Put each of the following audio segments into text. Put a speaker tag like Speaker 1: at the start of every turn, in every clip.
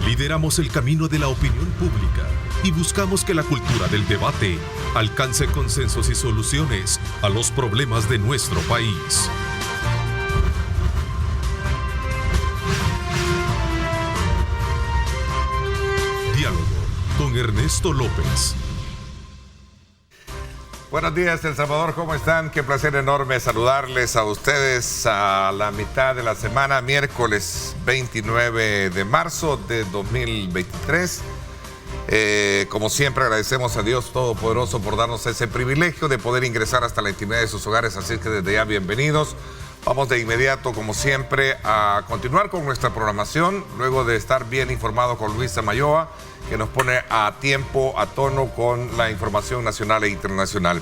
Speaker 1: Lideramos el camino de la opinión pública y buscamos que la cultura del debate alcance consensos y soluciones a los problemas de nuestro país. Diálogo con Ernesto López.
Speaker 2: Buenos días, El Salvador, ¿cómo están? Qué placer enorme saludarles a ustedes a la mitad de la semana, miércoles 29 de marzo de 2023. Como siempre, agradecemos a Dios Todopoderoso por darnos ese privilegio de poder ingresar hasta la intimidad de sus hogares, así que desde ya bienvenidos. Vamos de inmediato, como siempre, a continuar con nuestra programación, luego de estar bien informado con Luisa Mayoa, que nos pone a tiempo, a tono con la información nacional e internacional.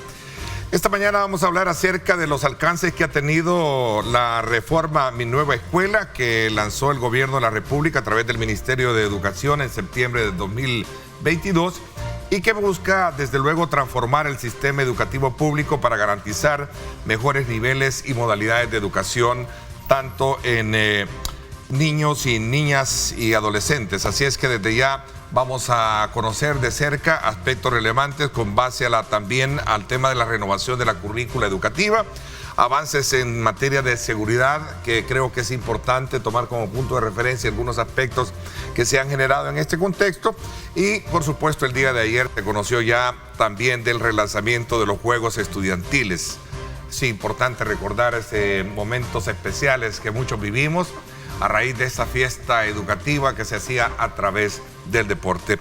Speaker 2: Esta mañana vamos a hablar acerca de los alcances que ha tenido la reforma Mi Nueva Escuela que lanzó el gobierno de la República a través del Ministerio de Educación en septiembre de 2022 y que busca, desde luego, transformar el sistema educativo público para garantizar mejores niveles y modalidades de educación, tanto en niños y niñas y adolescentes. Así es que desde ya vamos a conocer de cerca aspectos relevantes con base también al tema de la renovación de la currícula educativa, avances en materia de seguridad, que creo que es importante tomar como punto de referencia algunos aspectos que se han generado en este contexto. Y, por supuesto, el día de ayer se conoció ya también del relanzamiento de los Juegos Estudiantiles. Es importante recordar momentos especiales que muchos vivimos a raíz de esta fiesta educativa que se hacía a través del deporte.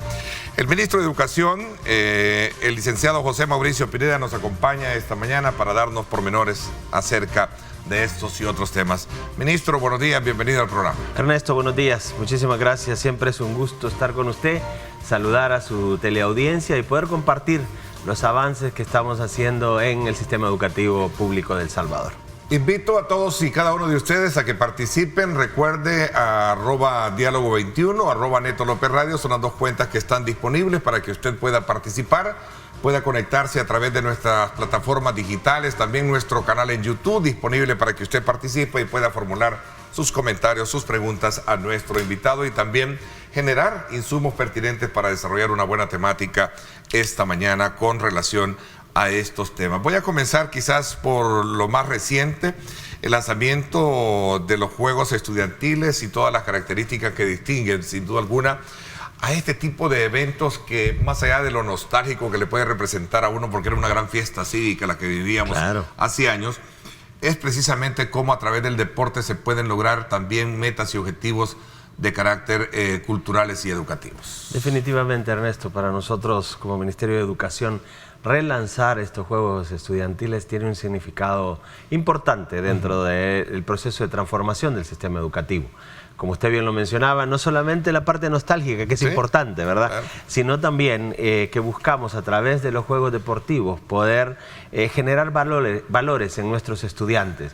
Speaker 2: El ministro de Educación, el licenciado José Mauricio Pineda, nos acompaña esta mañana para darnos pormenores acerca de estos y otros temas. Ministro, buenos días, bienvenido al programa.
Speaker 3: Ernesto, buenos días, muchísimas gracias. Siempre es un gusto estar con usted, saludar a su teleaudiencia y poder compartir los avances que estamos haciendo en el sistema educativo público de El Salvador.
Speaker 2: Invito a todos y cada uno de ustedes a que participen. Recuerde a @diálogo21, @Neto López Radio. Son las dos cuentas que están disponibles para que usted pueda participar, pueda conectarse a través de nuestras plataformas digitales, también nuestro canal en YouTube disponible para que usted participe y pueda formular sus comentarios, sus preguntas a nuestro invitado y también generar insumos pertinentes para desarrollar una buena temática esta mañana con relación a estos temas. Voy a comenzar quizás por lo más reciente, el lanzamiento de los Juegos Estudiantiles y todas las características que distinguen, sin duda alguna, a este tipo de eventos que, más allá de lo nostálgico que le puede representar a uno, porque era una gran fiesta cívica la que vivíamos hace años, es precisamente cómo a través del deporte se pueden lograr también metas y objetivos de carácter culturales y educativos.
Speaker 3: Definitivamente, Ernesto, para nosotros como Ministerio de Educación, relanzar estos Juegos Estudiantiles tiene un significado importante dentro del proceso de transformación del sistema educativo. Como usted bien lo mencionaba, no solamente la parte nostálgica, que es importante, ¿verdad? Claro. Sino también que buscamos a través de los Juegos Deportivos poder generar valores en nuestros estudiantes.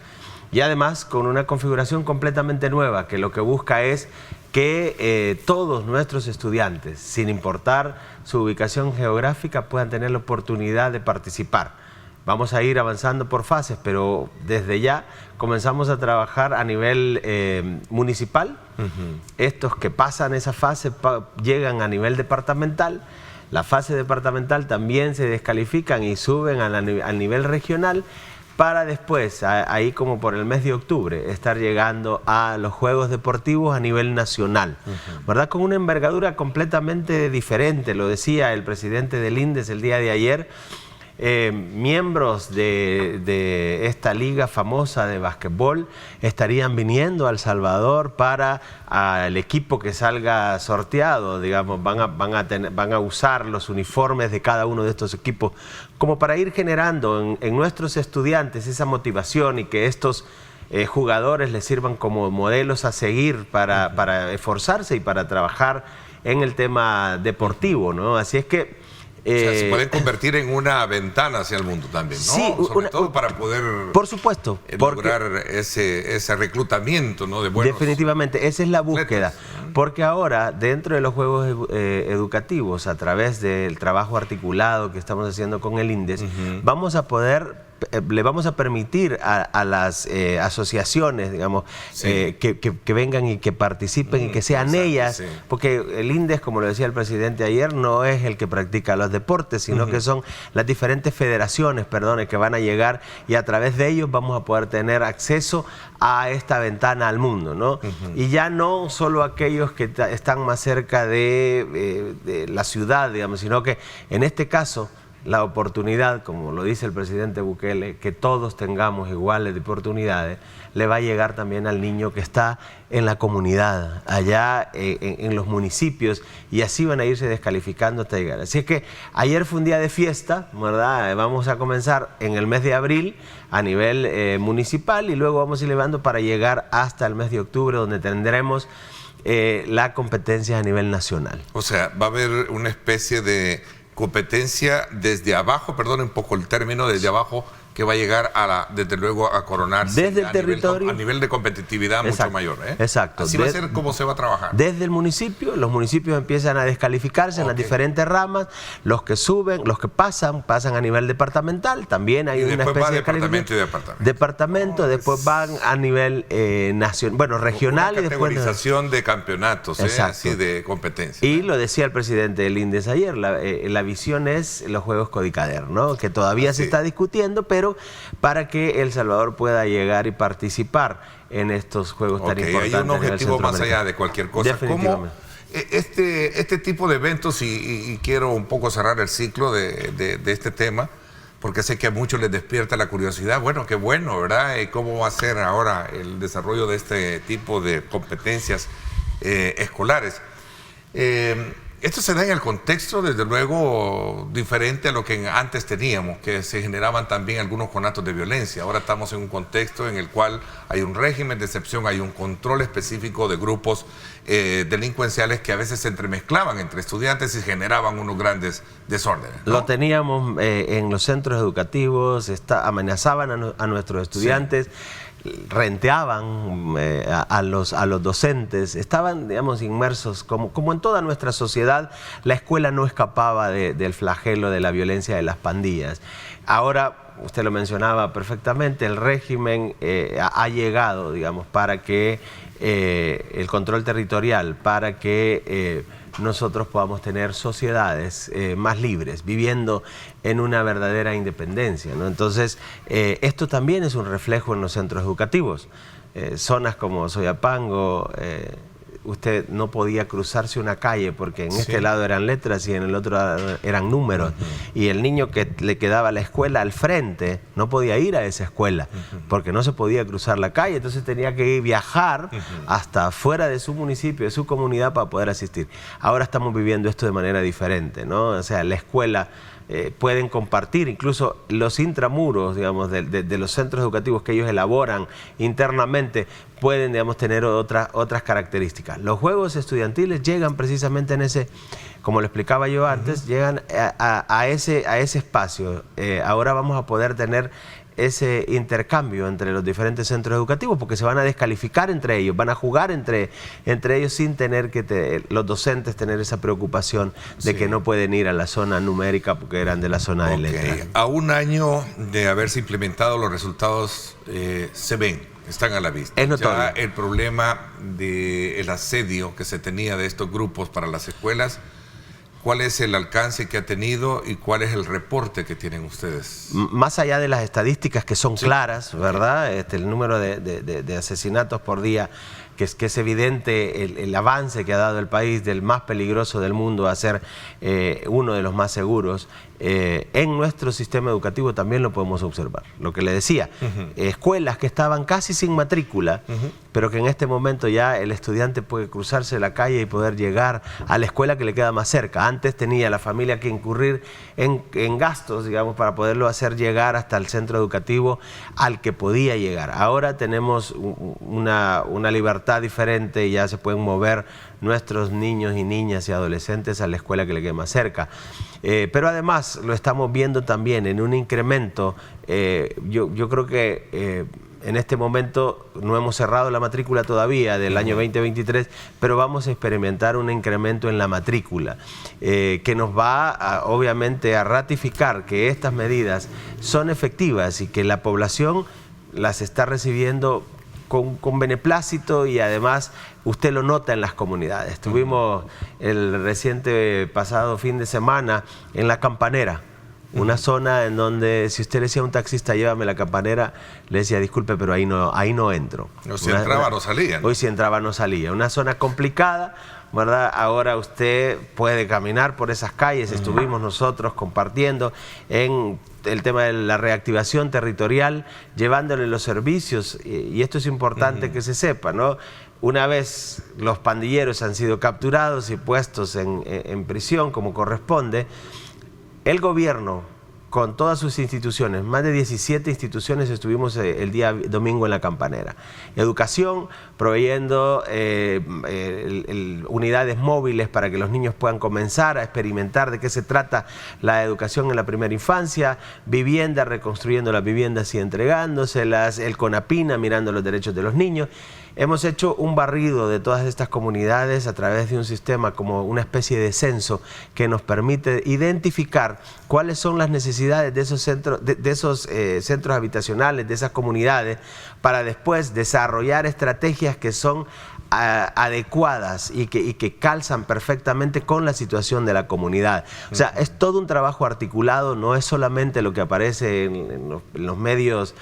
Speaker 3: Y además con una configuración completamente nueva, que lo que busca es que todos nuestros estudiantes, sin importar su ubicación geográfica, puedan tener la oportunidad de participar. Vamos a ir avanzando por fases, pero desde ya comenzamos a trabajar a nivel municipal. Estos que pasan esa fase llegan a nivel departamental. La fase departamental también se descalifican y suben al nivel regional, para después, ahí como por el mes de octubre, estar llegando a los Juegos Deportivos a nivel nacional, ¿verdad? Con una envergadura completamente diferente, lo decía el presidente del INDES el día de ayer. Miembros de esta liga famosa de básquetbol estarían viniendo a El Salvador para el equipo que salga sorteado, digamos, van a usar los uniformes de cada uno de estos equipos como para ir generando en nuestros estudiantes esa motivación y que estos jugadores les sirvan como modelos a seguir para esforzarse y para trabajar en el tema deportivo, ¿no? Así es que
Speaker 2: o sea, se pueden convertir en una ventana hacia el mundo también, ¿no?
Speaker 3: Sí,
Speaker 2: sobre todo para poder,
Speaker 3: por supuesto,
Speaker 2: lograr ese reclutamiento, ¿no? De buenos
Speaker 3: definitivamente, esa es la búsqueda.
Speaker 2: atletas.
Speaker 3: Porque ahora, dentro de los Juegos Educativos, a través del trabajo articulado que estamos haciendo con el INDES, vamos a poder le vamos a permitir a las asociaciones, digamos, que vengan y que participen y que sean ellas, porque el INDES, como lo decía el presidente ayer, no es el que practica los deportes, sino que son las diferentes federaciones, que van a llegar, y a través de ellos vamos a poder tener acceso a esta ventana al mundo, ¿no? Y ya no solo aquellos que están más cerca de la ciudad, digamos, sino que en este caso la oportunidad, como lo dice el presidente Bukele, que todos tengamos iguales de oportunidades, le va a llegar también al niño que está en la comunidad, allá en los municipios, y así van a irse descalificando hasta llegar. Así es que ayer fue un día de fiesta, ¿verdad? Vamos a comenzar en el mes de abril a nivel municipal, y luego vamos a ir elevando para llegar hasta el mes de octubre, donde tendremos la competencia a nivel nacional.
Speaker 2: O sea, va a haber una especie de competencia desde abajo, perdón un poco el término, desde abajo, que va a llegar desde luego a coronarse
Speaker 3: desde el territorio,
Speaker 2: a nivel de competitividad mucho mayor.
Speaker 3: Exacto.
Speaker 2: Así va a ser como se va a trabajar.
Speaker 3: Desde el municipio, los municipios empiezan a descalificarse en las diferentes ramas, los que suben, los que pasan a nivel departamental, también hay una especie de
Speaker 2: departamento y
Speaker 3: departamento, después van a nivel nacional, bueno, regional,
Speaker 2: una
Speaker 3: y después
Speaker 2: categorización de campeonatos, así de competencia.
Speaker 3: Y lo decía el presidente del INDES ayer, la visión es los Juegos Codicader, ¿no? Que todavía se está discutiendo, pero para que El Salvador pueda llegar y participar en estos juegos tan importantes.
Speaker 2: Hay un objetivo más allá de cualquier cosa. ¿Cómo este tipo de eventos, y quiero un poco cerrar el ciclo de este tema, porque sé que a muchos les despierta la curiosidad, bueno, qué bueno, ¿verdad? ¿Cómo va a ser ahora el desarrollo de este tipo de competencias escolares? Esto se da en el contexto, desde luego, diferente a lo que antes teníamos, que se generaban también algunos conatos de violencia. Ahora estamos en un contexto en el cual hay un régimen de excepción, hay un control específico de grupos delincuenciales que a veces se entremezclaban entre estudiantes y generaban unos grandes desórdenes, ¿no?
Speaker 3: Lo teníamos en los centros educativos, amenazaban a nuestros estudiantes. Sí. Renteaban a los docentes, estaban, digamos, inmersos, como en toda nuestra sociedad. La escuela no escapaba del flagelo de la violencia de las pandillas. Ahora, usted lo mencionaba perfectamente, el régimen ha llegado, digamos, para que el control territorial, para que nosotros podamos tener sociedades más libres, viviendo en una verdadera independencia, ¿no? Entonces, esto también es un reflejo en los centros educativos. Zonas como Soyapango, usted no podía cruzarse una calle porque en este lado eran letras y en el otro eran números. Y el niño que le quedaba la escuela al frente no podía ir a esa escuela porque no se podía cruzar la calle. Entonces tenía que viajar hasta fuera de su municipio, de su comunidad, para poder asistir. Ahora estamos viviendo esto de manera diferente, ¿no? O sea, la escuela... pueden compartir, incluso los intramuros, digamos, de los centros educativos que ellos elaboran internamente, pueden, digamos, tener otras características. Los juegos estudiantiles llegan precisamente en ese, como lo explicaba yo antes, llegan a ese espacio. Ahora vamos a poder tener ese intercambio entre los diferentes centros educativos, porque se van a descalificar entre ellos, van a jugar entre ellos sin tener que los docentes tener esa preocupación de que no pueden ir a la zona numérica porque eran de la zona de letra.
Speaker 2: A un año de haberse implementado, los resultados se ven, están a la vista.
Speaker 3: Es notorio.
Speaker 2: Ya el problema del asedio que se tenía de estos grupos para las escuelas, ¿cuál es el alcance que ha tenido y cuál es el reporte que tienen ustedes?
Speaker 3: Más allá de las estadísticas que son claras, ¿verdad? El número de asesinatos por día, que es evidente el avance que ha dado el país del más peligroso del mundo a ser uno de los más seguros. En nuestro sistema educativo también lo podemos observar. Lo que le decía, escuelas que estaban casi sin matrícula, pero que en este momento ya el estudiante puede cruzarse la calle y poder llegar a la escuela que le queda más cerca. Antes tenía la familia que incurrir en gastos, digamos, para poderlo hacer llegar hasta el centro educativo al que podía llegar. Ahora tenemos una libertad diferente y ya se pueden mover nuestros niños y niñas y adolescentes a la escuela que le quede más cerca. Pero además lo estamos viendo también en un incremento. Yo creo que en este momento no hemos cerrado la matrícula todavía del año 2023, pero vamos a experimentar un incremento en la matrícula que nos va obviamente a ratificar que estas medidas son efectivas y que la población las está recibiendo con beneplácito, y además usted lo nota en las comunidades. Tuvimos el reciente pasado fin de semana en La Campanera, una zona en donde si usted le decía a un taxista llévame La Campanera, le decía disculpe pero ahí no entro.
Speaker 2: No, si entraba no salía.
Speaker 3: Hoy si entraba no salía. Una zona complicada, ¿verdad? Ahora usted puede caminar por esas calles. Estuvimos nosotros compartiendo en el tema de la reactivación territorial, llevándole los servicios, y esto es importante que se sepa, ¿no? Una vez los pandilleros han sido capturados y puestos en prisión como corresponde, el gobierno, con todas sus instituciones, más de 17 instituciones estuvimos el día domingo en La Campanera. Educación, proveyendo unidades móviles para que los niños puedan comenzar a experimentar de qué se trata la educación en la primera infancia, vivienda, reconstruyendo las viviendas y entregándoselas, el CONAPINA, mirando los derechos de los niños. Hemos hecho un barrido de todas estas comunidades a través de un sistema como una especie de censo que nos permite identificar cuáles son las necesidades de esos centros habitacionales, de esas comunidades, para después desarrollar estrategias que son adecuadas y que calzan perfectamente con la situación de la comunidad. O sea, es todo un trabajo articulado, no es solamente lo que aparece en los medios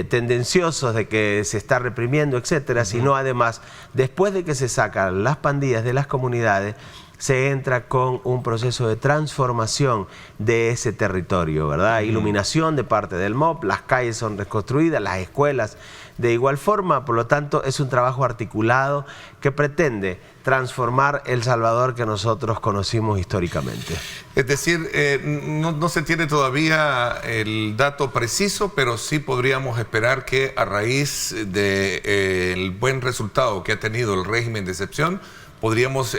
Speaker 3: tendenciosos de que se está reprimiendo, etcétera, sino además, después de que se sacan las pandillas de las comunidades, se entra con un proceso de transformación de ese territorio, ¿verdad? Iluminación de parte del MOP, las calles son reconstruidas, las escuelas de igual forma. Por lo tanto, es un trabajo articulado que pretende transformar El Salvador que nosotros conocimos históricamente.
Speaker 2: Es decir, no se tiene todavía el dato preciso, pero sí podríamos esperar que a raíz del buen resultado que ha tenido el régimen de excepción, podríamos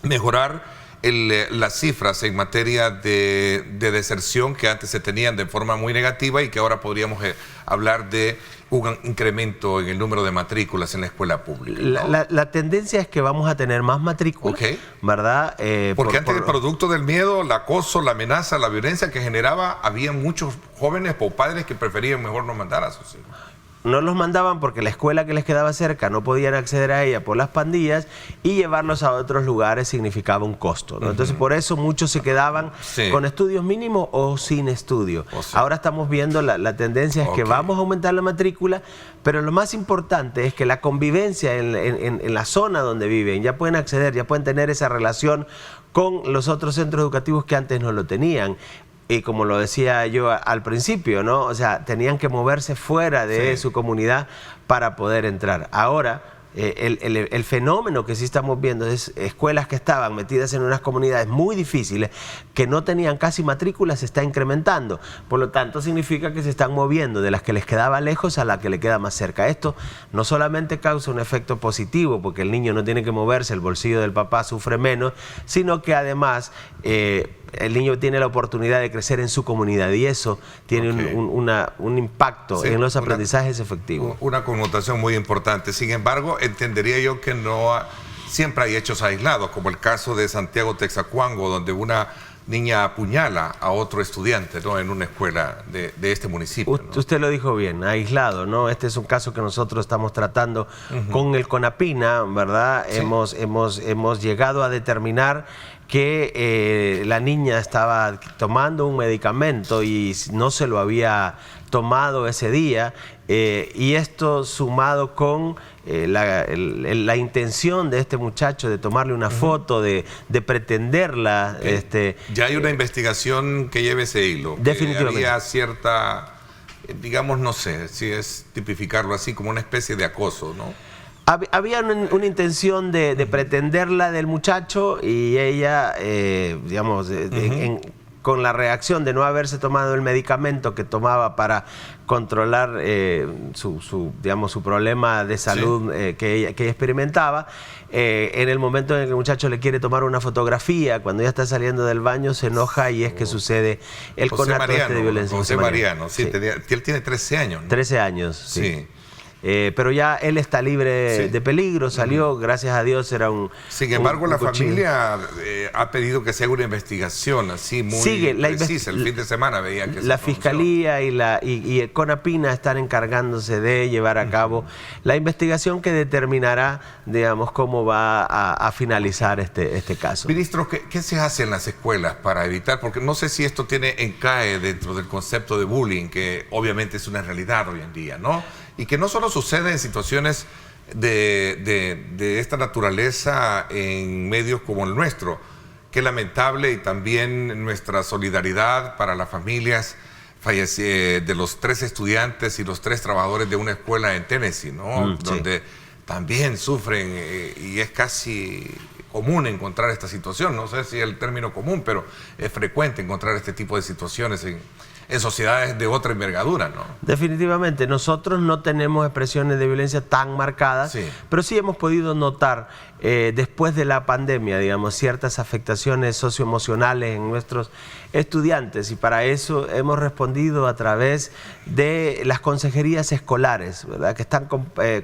Speaker 2: mejorar las cifras en materia de deserción que antes se tenían de forma muy negativa y que ahora podríamos hablar de un incremento en el número de matrículas en la escuela pública, ¿no?
Speaker 3: La tendencia es que vamos a tener más matrículas, ¿verdad?
Speaker 2: Porque antes, producto del miedo, el acoso, la amenaza, la violencia que generaba, había muchos jóvenes o padres que preferían mejor no mandar a sus hijos.
Speaker 3: No los mandaban porque la escuela que les quedaba cerca no podían acceder a ella por las pandillas, y llevarlos a otros lugares significaba un costo, ¿no? Entonces por eso muchos se quedaban con estudios mínimos o sin estudio. Ahora estamos viendo la tendencia es que vamos a aumentar la matrícula, pero lo más importante es que la convivencia en la zona donde viven, ya pueden acceder, ya pueden tener esa relación con los otros centros educativos que antes no lo tenían. Y como lo decía yo al principio, ¿no? O sea, tenían que moverse fuera de su comunidad para poder entrar. Ahora, el fenómeno que sí estamos viendo es escuelas que estaban metidas en unas comunidades muy difíciles, que no tenían casi matrícula, se está incrementando. Por lo tanto, significa que se están moviendo de las que les quedaba lejos a la que le queda más cerca. Esto no solamente causa un efecto positivo, porque el niño no tiene que moverse, el bolsillo del papá sufre menos, sino que además el niño tiene la oportunidad de crecer en su comunidad, y eso tiene un impacto en los aprendizajes efectivos.
Speaker 2: Una connotación muy importante. Sin embargo, entendería yo que siempre hay hechos aislados, como el caso de Santiago Texacuango, donde una niña apuñala a otro estudiante, ¿no?, en una escuela de este municipio, ¿no?
Speaker 3: Usted lo dijo bien, aislado, ¿no? Este es un caso que nosotros estamos tratando con el CONAPINA, ¿verdad? Sí. Hemos llegado a determinar que la niña estaba tomando un medicamento y no se lo había tomado ese día, y esto sumado con la intención de este muchacho de tomarle una foto, de pretenderla.
Speaker 2: Ya hay una investigación que lleve ese hilo.
Speaker 3: Definitivamente.
Speaker 2: Había cierta, digamos, no sé si es tipificarlo así, como una especie de acoso, ¿no?
Speaker 3: Había una intención de pretenderla del muchacho, y ella, digamos, con la reacción de no haberse tomado el medicamento que tomaba para controlar su problema de salud que ella experimentaba, en el momento en el que el muchacho le quiere tomar una fotografía, cuando ya está saliendo del baño, se enoja y es que sucede el conato de violencia.
Speaker 2: José Mariano, sí. Él tiene 13 años, ¿no?
Speaker 3: 13 años, sí. Pero ya él está libre de peligro, salió, gracias a Dios, era un...
Speaker 2: Sin embargo, la familia ha pedido que se haga una investigación así muy precisa. El fin de semana veía que
Speaker 3: la Fiscalía y CONAPINA están encargándose de llevar a cabo la investigación que determinará, digamos, cómo va a finalizar este caso.
Speaker 2: Ministro, ¿qué se hace en las escuelas para evitar? Porque no sé si esto encae dentro del concepto de bullying, que obviamente es una realidad hoy en día, ¿no? Y que no solo sucede en situaciones de esta naturaleza en medios como el nuestro. Qué lamentable, y también nuestra solidaridad para las familias de los 3 estudiantes y los 3 trabajadores de una escuela en Tennessee, ¿no? Donde también sufren, y es casi común encontrar esta situación. No sé si es el término común, pero es frecuente encontrar este tipo de situaciones en sociedades de otra envergadura, ¿no?
Speaker 3: Definitivamente, nosotros no tenemos expresiones de violencia tan marcadas, pero sí hemos podido notar después de la pandemia, digamos, ciertas afectaciones socioemocionales en nuestros estudiantes, y para eso hemos respondido a través de las consejerías escolares, ¿verdad?, que están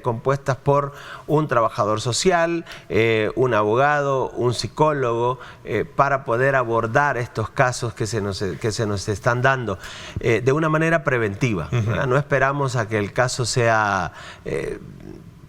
Speaker 3: compuestas por un trabajador social, un abogado, un psicólogo, para poder abordar estos casos que se nos están dando de una manera preventiva. No esperamos a que el caso sea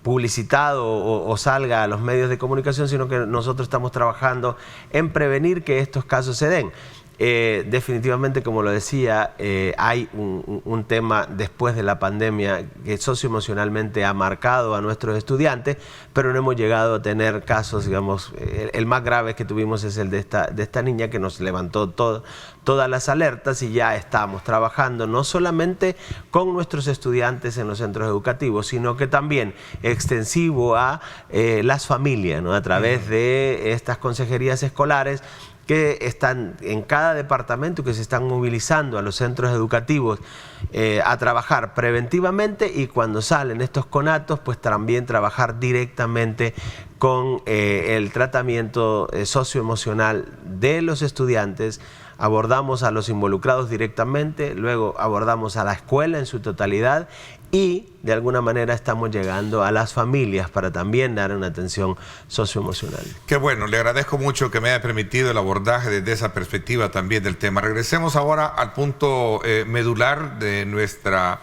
Speaker 3: publicitado o salga a los medios de comunicación, sino que nosotros estamos trabajando en prevenir que estos casos se den. Definitivamente, como lo decía, hay un tema después de la pandemia que socioemocionalmente ha marcado a nuestros estudiantes, pero no hemos llegado a tener casos, digamos, el más grave que tuvimos es el de esta niña, que nos levantó todas las alertas, y ya estamos trabajando no solamente con nuestros estudiantes en los centros educativos, sino que también extensivo a las familias, ¿no?, a través de estas consejerías escolares que están en cada departamento, que se están movilizando a los centros educativos a trabajar preventivamente, y cuando salen estos conatos, pues también trabajar directamente con el tratamiento socioemocional de los estudiantes. Abordamos a los involucrados directamente, luego abordamos a la escuela en su totalidad, y de alguna manera estamos llegando a las familias para también dar una atención socioemocional.
Speaker 2: Qué bueno, le agradezco mucho que me haya permitido el abordaje desde esa perspectiva también del tema. Regresemos ahora al punto medular de nuestra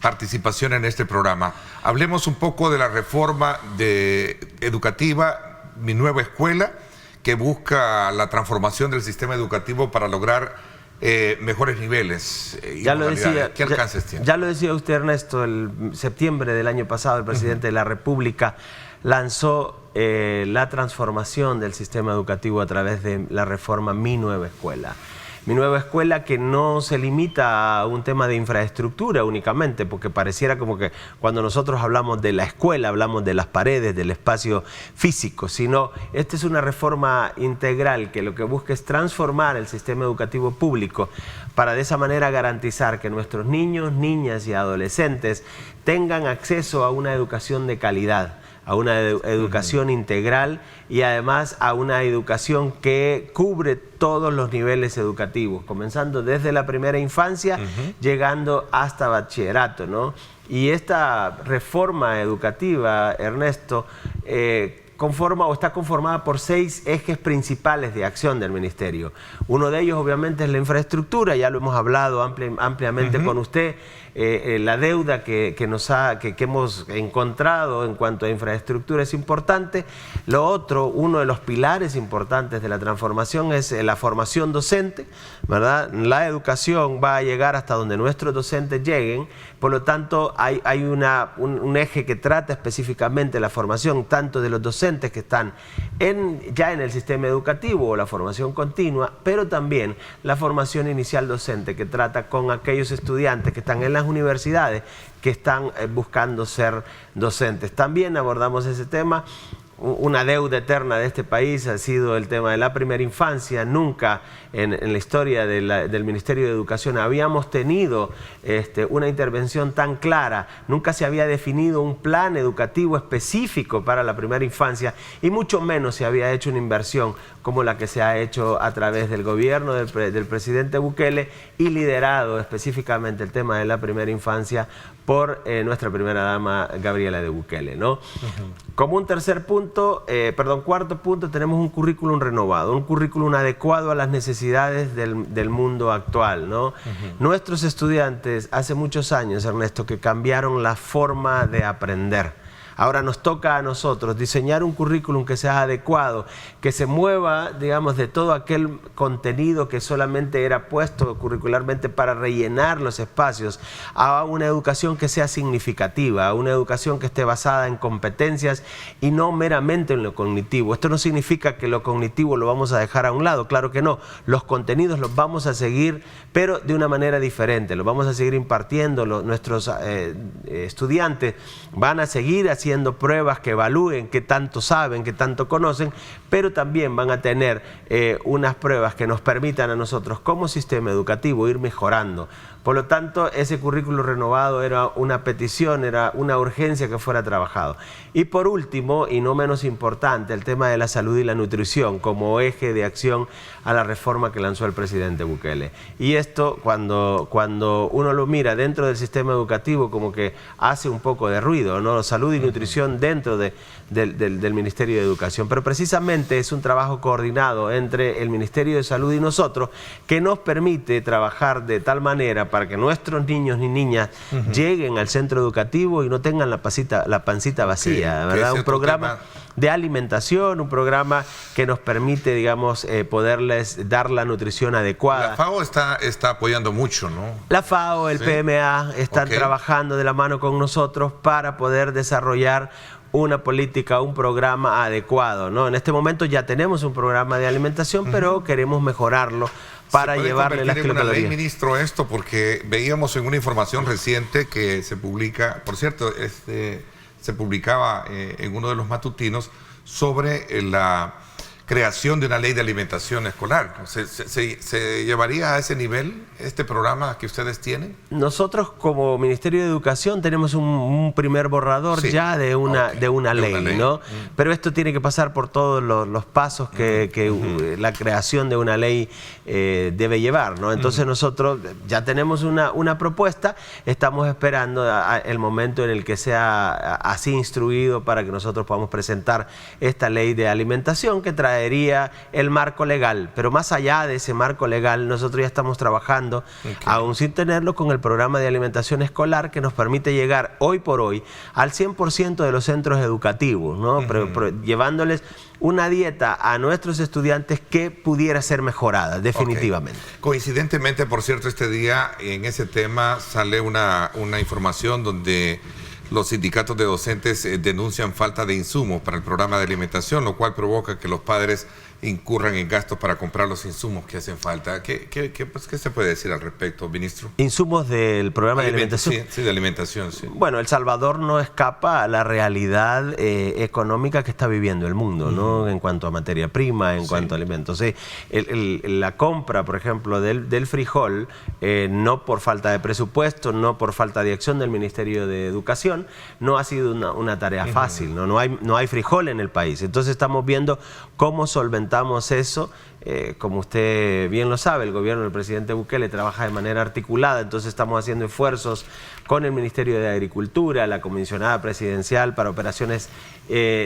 Speaker 2: participación en este programa. Hablemos un poco de la reforma educativa, Mi Nueva Escuela, que busca la transformación del sistema educativo para lograr mejores niveles y modalidades. ¿Qué alcances tiene?
Speaker 3: Ya lo decía usted, Ernesto, el septiembre del año pasado el presidente de la República lanzó la transformación del sistema educativo a través de la reforma Mi Nueva Escuela. Mi Nueva Escuela, que no se limita a un tema de infraestructura únicamente, porque pareciera como que cuando nosotros hablamos de la escuela, hablamos de las paredes, del espacio físico, sino esta es una reforma integral que lo que busca es transformar el sistema educativo público para de esa manera garantizar que nuestros niños, niñas y adolescentes tengan acceso a una educación de calidad, a una educación integral, y además a una educación que cubre todos los niveles educativos, comenzando desde la primera infancia, llegando hasta bachillerato, ¿no? Y esta reforma educativa, Ernesto, está conformada por 6 ejes principales de acción del Ministerio. Uno de ellos, obviamente, es la infraestructura. Ya lo hemos hablado ampliamente con usted. La deuda que hemos encontrado en cuanto a infraestructura es importante. Lo otro, uno de los pilares importantes de la transformación es la formación docente, ¿verdad? La educación va a llegar hasta donde nuestros docentes lleguen, por lo tanto hay un eje que trata específicamente la formación tanto de los docentes que están ya en el sistema educativo o la formación continua, pero también la formación inicial docente, que trata con aquellos estudiantes que están en las universidades que están buscando ser docentes. También abordamos ese tema. una deuda eterna de este país ha sido el tema de la primera infancia. Nunca en la historia del Ministerio de Educación habíamos tenido una intervención tan clara. Nunca se había definido un plan educativo específico para la primera infancia y mucho menos se había hecho una inversión como la que se ha hecho a través del gobierno del presidente Bukele y liderado específicamente el tema de la primera infancia por nuestra primera dama Gabriela de Bukele, ¿no? Como un cuarto punto, tenemos un currículum renovado, un currículum adecuado a las necesidades del mundo actual, ¿no? Nuestros estudiantes hace muchos años, Ernesto, que cambiaron la forma de aprender. Ahora nos toca a nosotros diseñar un currículum que sea adecuado, que se mueva, digamos, de todo aquel contenido que solamente era puesto curricularmente para rellenar los espacios, a una educación que sea significativa, a una educación que esté basada en competencias y no meramente en lo cognitivo. Esto no significa que lo cognitivo lo vamos a dejar a un lado, claro que no. Los contenidos los vamos a seguir, pero de una manera diferente. Los vamos a seguir impartiendo, nuestros estudiantes van a seguir haciendo pruebas que evalúen qué tanto saben, qué tanto conocen, pero también van a tener unas pruebas que nos permitan a nosotros como sistema educativo ir mejorando. Por lo tanto, ese currículo renovado era una petición, era una urgencia que fuera trabajado. Y por último, y no menos importante, el tema de la salud y la nutrición como eje de acción a la reforma que lanzó el presidente Bukele. Y esto, cuando uno lo mira dentro del sistema educativo, como que hace un poco de ruido, ¿no? Salud y nutrición dentro del Ministerio de Educación. Pero precisamente es un trabajo coordinado entre el Ministerio de Salud y nosotros que nos permite trabajar de tal manera para que nuestros niños y niñas lleguen al centro educativo y no tengan la pancita vacía, ¿verdad? Un programa de alimentación, un programa que nos permite, digamos, poderles dar la nutrición adecuada.
Speaker 2: La FAO está apoyando mucho, ¿no?
Speaker 3: La FAO, el PMA están trabajando de la mano con nosotros para poder desarrollar una política, un programa adecuado, ¿no? En este momento ya tenemos un programa de alimentación, pero queremos mejorarlo para llevarle las kilocalorías.
Speaker 2: Ley, ministro, esto, porque veíamos en una información reciente que se publica, por cierto, se publicaba en uno de los matutinos sobre la creación de una ley de alimentación escolar. ¿Se llevaría a ese nivel este programa que ustedes tienen? Nosotros como Ministerio de Educación tenemos un primer borrador ya de una ley, ¿no? Pero esto tiene que pasar por todos los pasos que la creación de una ley debe llevar, ¿no? Entonces nosotros ya tenemos una propuesta, estamos esperando el momento en el que sea así instruido para que nosotros podamos presentar esta ley de alimentación que traería el marco legal, pero más allá de ese marco legal, nosotros ya estamos trabajando, aún sin tenerlo, con el programa de alimentación escolar que nos permite llegar hoy por hoy al 100% de los centros educativos, ¿no? Pero llevándoles una dieta a nuestros estudiantes que pudiera ser mejorada, definitivamente. Coincidentemente, por cierto, este día en ese tema sale una información donde los sindicatos de docentes denuncian falta de insumos para el programa de alimentación, lo cual provoca que los padres incurran en gastos para comprar los insumos que hacen falta. ¿Qué se puede decir al respecto, ministro? ¿Insumos del programa de alimentación? Sí, de alimentación, sí. Bueno, El Salvador no escapa a la realidad económica que está viviendo el mundo, ¿no? En cuanto a materia prima, en cuanto a alimentos. La compra, por ejemplo, del frijol, no por falta de presupuesto, no por falta de acción del Ministerio de Educación, no ha sido una tarea fácil, ¿no? No hay frijol en el país. Entonces estamos viendo cómo solventar eso. Como usted bien lo sabe, el gobierno del presidente Bukele trabaja de manera articulada, entonces estamos haciendo esfuerzos con el Ministerio de Agricultura, la comisionada presidencial para operaciones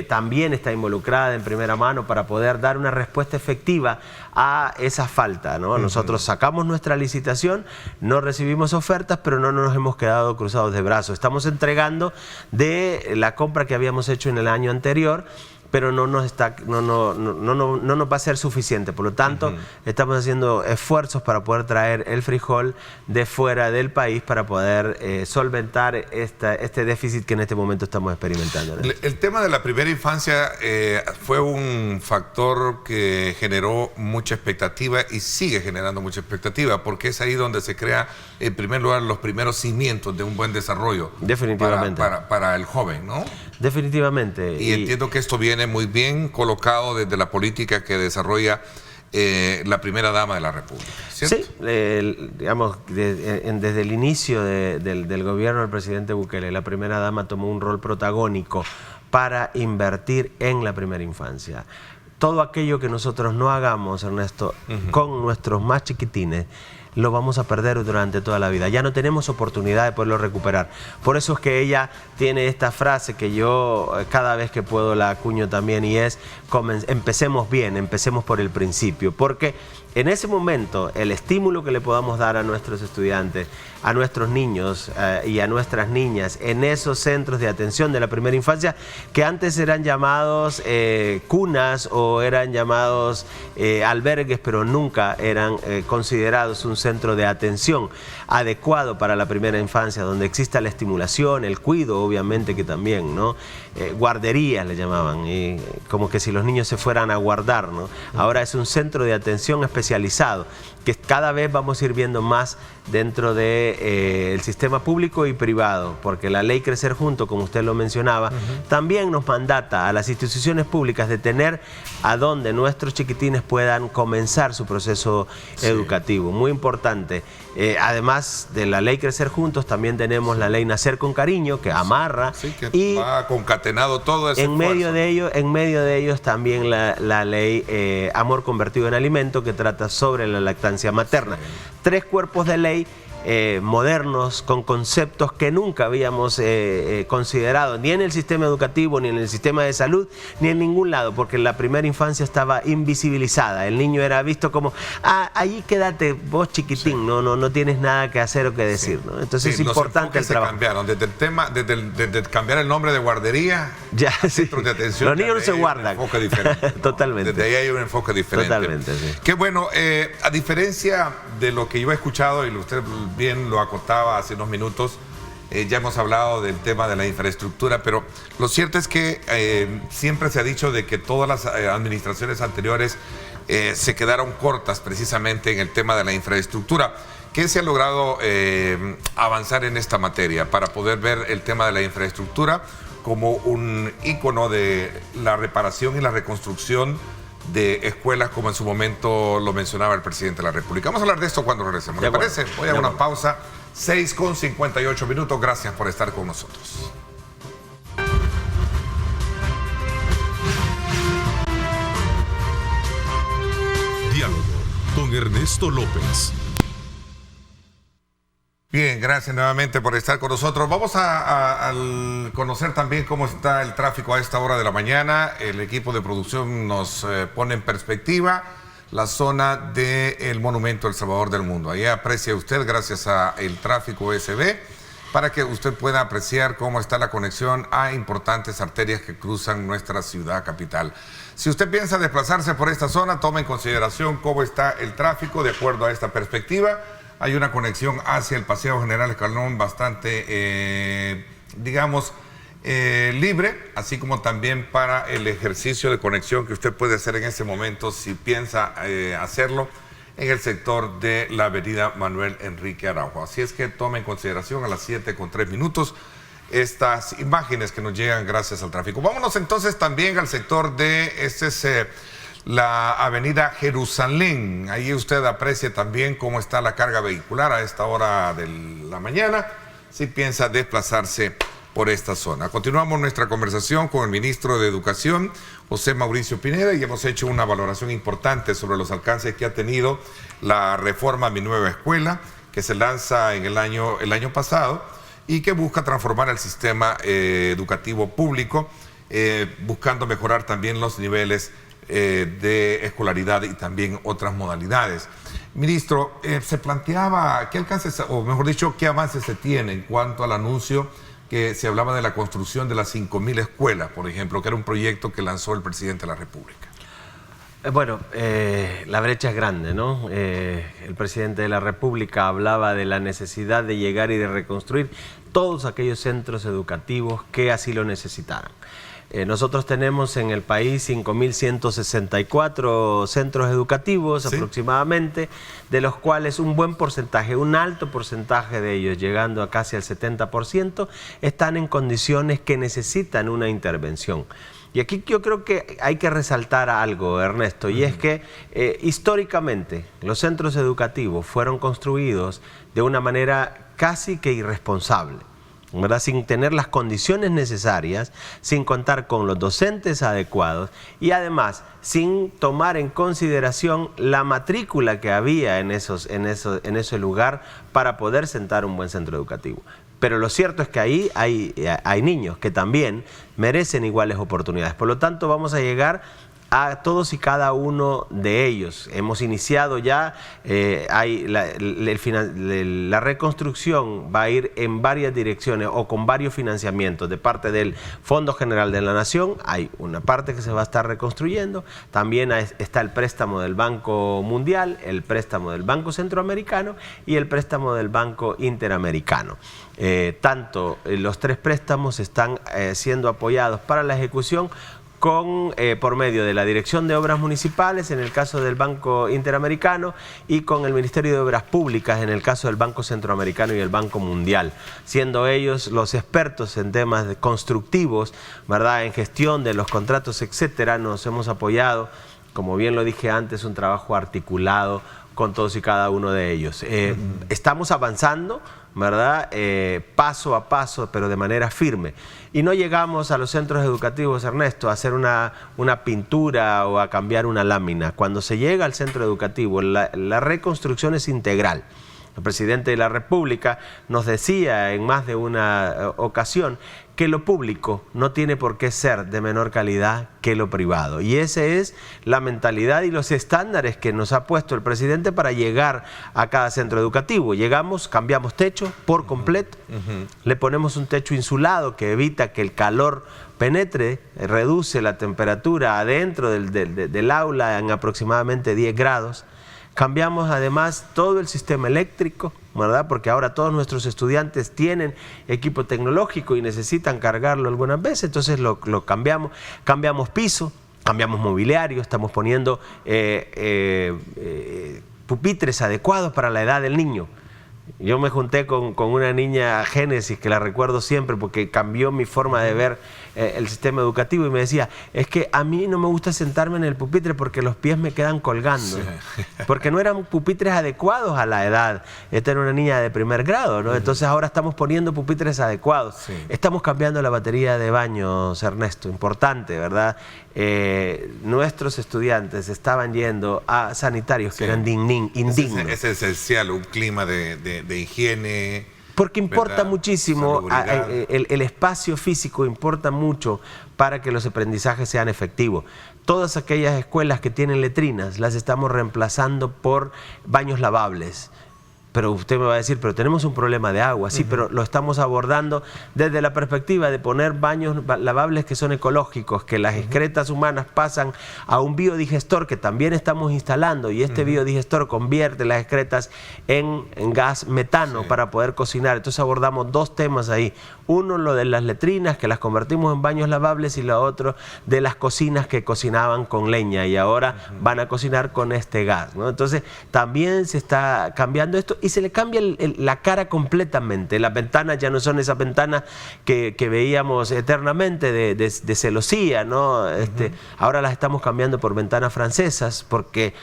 Speaker 2: también está involucrada en primera mano para poder dar una respuesta efectiva a esa falta, ¿no? Nosotros sacamos nuestra licitación, no recibimos ofertas, pero no nos hemos quedado cruzados de brazos. Estamos entregando de la compra que habíamos hecho en el año anterior, pero no nos va a ser suficiente. Por lo tanto, estamos haciendo esfuerzos para poder traer el frijol de fuera del país para poder solventar este déficit que en este momento estamos experimentando. El tema de la primera infancia fue un factor que generó mucha expectativa y sigue generando mucha expectativa, porque es ahí donde se crea, en primer lugar, los primeros cimientos de un buen desarrollo. Definitivamente. Para el joven, ¿no?
Speaker 3: Definitivamente.
Speaker 2: Y entiendo que esto viene muy bien colocado desde la política que desarrolla la primera dama de la República, ¿cierto?
Speaker 3: Sí, digamos, desde el inicio del gobierno del presidente Bukele, la primera dama tomó un rol protagónico para invertir en la primera infancia. Todo aquello que nosotros no hagamos, Ernesto, con nuestros más chiquitines, lo vamos a perder durante toda la vida. Ya no tenemos oportunidad de poderlo recuperar. Por eso es que ella tiene esta frase que yo cada vez que puedo la acuño también, y es: empecemos bien, empecemos por el principio. Porque en ese momento el estímulo que le podamos dar a nuestros estudiantes, a nuestros niños y a nuestras niñas en esos centros de atención de la primera infancia, que antes eran llamados cunas o eran llamados albergues, pero nunca eran considerados un centro de atención adecuado para la primera infancia, donde exista la estimulación, el cuido, obviamente que también, ¿no? Guarderías le llamaban, y como que si los niños se fueran a guardar, ¿no? Ahora es un centro de atención especializado, que cada vez vamos a ir viendo más dentro del sistema público y privado, porque la ley Crecer Juntos, como usted lo mencionaba, también nos mandata a las instituciones públicas de tener a donde nuestros chiquitines puedan comenzar su proceso educativo. Muy importante. Además de la ley Crecer Juntos, también tenemos la ley Nacer con Cariño, que amarra.
Speaker 2: Sí, que
Speaker 3: y
Speaker 2: va concatenado todo ese
Speaker 3: en medio de ellos también la ley Amor Convertido en Alimento, que trata sobre la lactancia materna. 3 cuerpos de ley modernos, con conceptos que nunca habíamos considerado, ni en el sistema educativo, ni en el sistema de salud, ni en ningún lado, porque la primera infancia estaba invisibilizada. El niño era visto como, allí quédate vos chiquitín, no tienes nada que hacer o que decir, ¿no? Entonces es importante el trabajo.
Speaker 2: Cambiaron desde el tema, desde cambiar el nombre de guardería,
Speaker 3: ya,
Speaker 2: centros de atención.
Speaker 3: Los niños no se guardan.
Speaker 2: Un enfoque diferente.
Speaker 3: Totalmente.
Speaker 2: Desde ahí hay un enfoque diferente.
Speaker 3: Totalmente, sí.
Speaker 2: Qué bueno, a diferencia de lo que yo he escuchado, y usted bien lo acotaba hace unos minutos, ya hemos hablado del tema de la infraestructura, pero lo cierto es que siempre se ha dicho de que todas las administraciones anteriores se quedaron cortas precisamente en el tema de la infraestructura. ¿Qué se ha logrado avanzar en esta materia para poder ver el tema de la infraestructura como un ícono de la reparación y la reconstrucción de escuelas, como en su momento lo mencionaba el presidente de la República? Vamos a hablar de esto cuando regresemos. ¿Le parece? Voy a una pausa. 6:58. Gracias por estar con nosotros.
Speaker 1: Diálogo con Ernesto López.
Speaker 2: Bien, gracias nuevamente por estar con nosotros. Vamos a conocer también cómo está el tráfico a esta hora de la mañana. El equipo de producción nos pone en perspectiva la zona del Monumento El Salvador del Mundo. Ahí aprecia usted, gracias a el tráfico USB, para que usted pueda apreciar cómo está la conexión a importantes arterias que cruzan nuestra ciudad capital. Si usted piensa desplazarse por esta zona, tome en consideración cómo está el tráfico de acuerdo a esta perspectiva. Hay una conexión hacia el Paseo General Escalón bastante, libre, así como también para el ejercicio de conexión que usted puede hacer en este momento si piensa hacerlo en el sector de la avenida Manuel Enrique Araujo. Así es que tome en consideración a las 7:03 estas imágenes que nos llegan gracias al tráfico. Vámonos entonces también al sector de la avenida Jerusalén. Ahí usted aprecia también cómo está la carga vehicular a esta hora de la mañana, si piensa desplazarse por esta zona. Continuamos nuestra conversación con el ministro de Educación, José Mauricio Pineda, y hemos hecho una valoración importante sobre los alcances que ha tenido la reforma Mi Nueva Escuela, que se lanza en el año pasado y que busca transformar el sistema educativo público, buscando mejorar también los niveles de escolaridad y también otras modalidades. Ministro, se planteaba qué alcances, o mejor dicho, qué avances se tiene en cuanto al anuncio que se hablaba de la construcción de las 5.000 escuelas, por ejemplo, que era un proyecto que lanzó el presidente de la República.
Speaker 3: Bueno, la brecha es grande, ¿no? El presidente de la República hablaba de la necesidad de llegar y de reconstruir todos aquellos centros educativos que así lo necesitaran. Nosotros tenemos en el país 5.164 centros educativos, ¿sí?, aproximadamente, de los cuales un buen porcentaje, un alto porcentaje de ellos, llegando a casi al 70%, están en condiciones que necesitan una intervención. Y aquí yo creo que hay que resaltar algo, Ernesto, y es que históricamente los centros educativos fueron construidos de una manera casi que irresponsable, ¿verdad? Sin tener las condiciones necesarias, sin contar con los docentes adecuados y además sin tomar en consideración la matrícula que había en ese lugar para poder sentar un buen centro educativo. Pero lo cierto es que ahí hay niños que también merecen iguales oportunidades. Por lo tanto, vamos a llegar a todos y cada uno de ellos. Hemos iniciado ya, la reconstrucción va a ir en varias direcciones o con varios financiamientos de parte del Fondo General de la Nación. Hay una parte que se va a estar reconstruyendo, también está el préstamo del Banco Mundial, el préstamo del Banco Centroamericano y el préstamo del Banco Interamericano. Tanto los tres préstamos están siendo apoyados para la ejecución por medio de la Dirección de Obras Municipales, en el caso del Banco Interamericano, y con el Ministerio de Obras Públicas, en el caso del Banco Centroamericano y el Banco Mundial, siendo ellos los expertos en temas constructivos, ¿verdad?, en gestión de los contratos, etcétera. Nos hemos apoyado, como bien lo dije antes, un trabajo articulado con todos y cada uno de ellos. Estamos avanzando, ¿verdad?, paso a paso, pero de manera firme. Y no llegamos a los centros educativos, Ernesto, a hacer una pintura o a cambiar una lámina. Cuando se llega al centro educativo, la reconstrucción es integral. El presidente de la República nos decía en más de una ocasión que lo público no tiene por qué ser de menor calidad que lo privado. Y esa es la mentalidad y los estándares que nos ha puesto el presidente para llegar a cada centro educativo. Llegamos, cambiamos techo por completo, le ponemos un techo insulado que evita que el calor penetre, reduce la temperatura adentro del aula en aproximadamente 10 grados. Cambiamos además todo el sistema eléctrico, ¿verdad?, porque ahora todos nuestros estudiantes tienen equipo tecnológico y necesitan cargarlo algunas veces, entonces lo cambiamos. Cambiamos piso, cambiamos mobiliario, estamos poniendo pupitres adecuados para la edad del niño. Yo me junté con una niña, Génesis, que la recuerdo siempre porque cambió mi forma de ver el sistema educativo, y me decía, es que a mí no me gusta sentarme en el pupitre porque los pies me quedan colgando, sí, porque no eran pupitres adecuados a la edad. Esta era una niña de primer grado, ¿no? Entonces ahora estamos poniendo pupitres adecuados. Sí. Estamos cambiando la batería de baños, Ernesto, importante, ¿verdad? Nuestros estudiantes estaban yendo a sanitarios, sí, que eran indignos.
Speaker 2: Es esencial un clima de higiene.
Speaker 3: Porque importa, ¿verdad?, muchísimo, el espacio físico importa mucho para que los aprendizajes sean efectivos. Todas aquellas escuelas que tienen letrinas las estamos reemplazando por baños lavables. Pero usted me va a decir, pero tenemos un problema de agua. Sí, pero lo estamos abordando desde la perspectiva de poner baños lavables que son ecológicos, que las excretas humanas pasan a un biodigestor que también estamos instalando, y este biodigestor convierte las excretas en gas metano, sí, para poder cocinar. Entonces abordamos dos temas ahí. Uno, lo de las letrinas, que las convertimos en baños lavables, y lo otro, de las cocinas que cocinaban con leña y ahora van a cocinar con este gas, ¿no? Entonces también se está cambiando esto. Y se le cambia la cara completamente. Las ventanas ya no son esas ventanas que veíamos eternamente de celosía, ¿no? Ahora las estamos cambiando por ventanas francesas, porque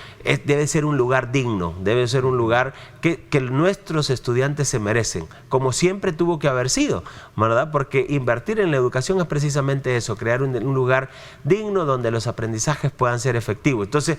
Speaker 3: debe ser un lugar digno, debe ser un lugar que nuestros estudiantes se merecen, como siempre tuvo que haber sido, ¿verdad? Porque invertir en la educación es precisamente eso, crear un lugar digno donde los aprendizajes puedan ser efectivos. Entonces,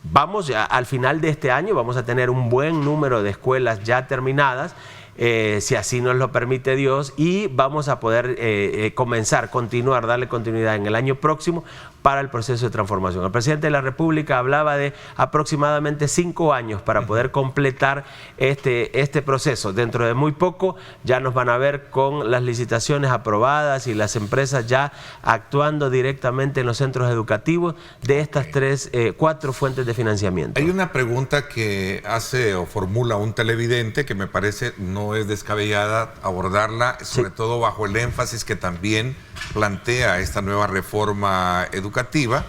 Speaker 3: vamos al final de este año, vamos a tener un buen número de escuelas ya terminadas, si así nos lo permite Dios, y vamos a poder continuar, darle continuidad en el año próximo para el proceso de transformación. El presidente de la República hablaba de aproximadamente 5 años para poder completar este proceso. Dentro de muy poco ya nos van a ver con las licitaciones aprobadas y las empresas ya actuando directamente en los centros educativos de estas 4 fuentes de financiamiento.
Speaker 2: Hay una pregunta que hace o formula un televidente que me parece no no es descabellada abordarla, sobre todo bajo el énfasis que también plantea esta nueva reforma educativa,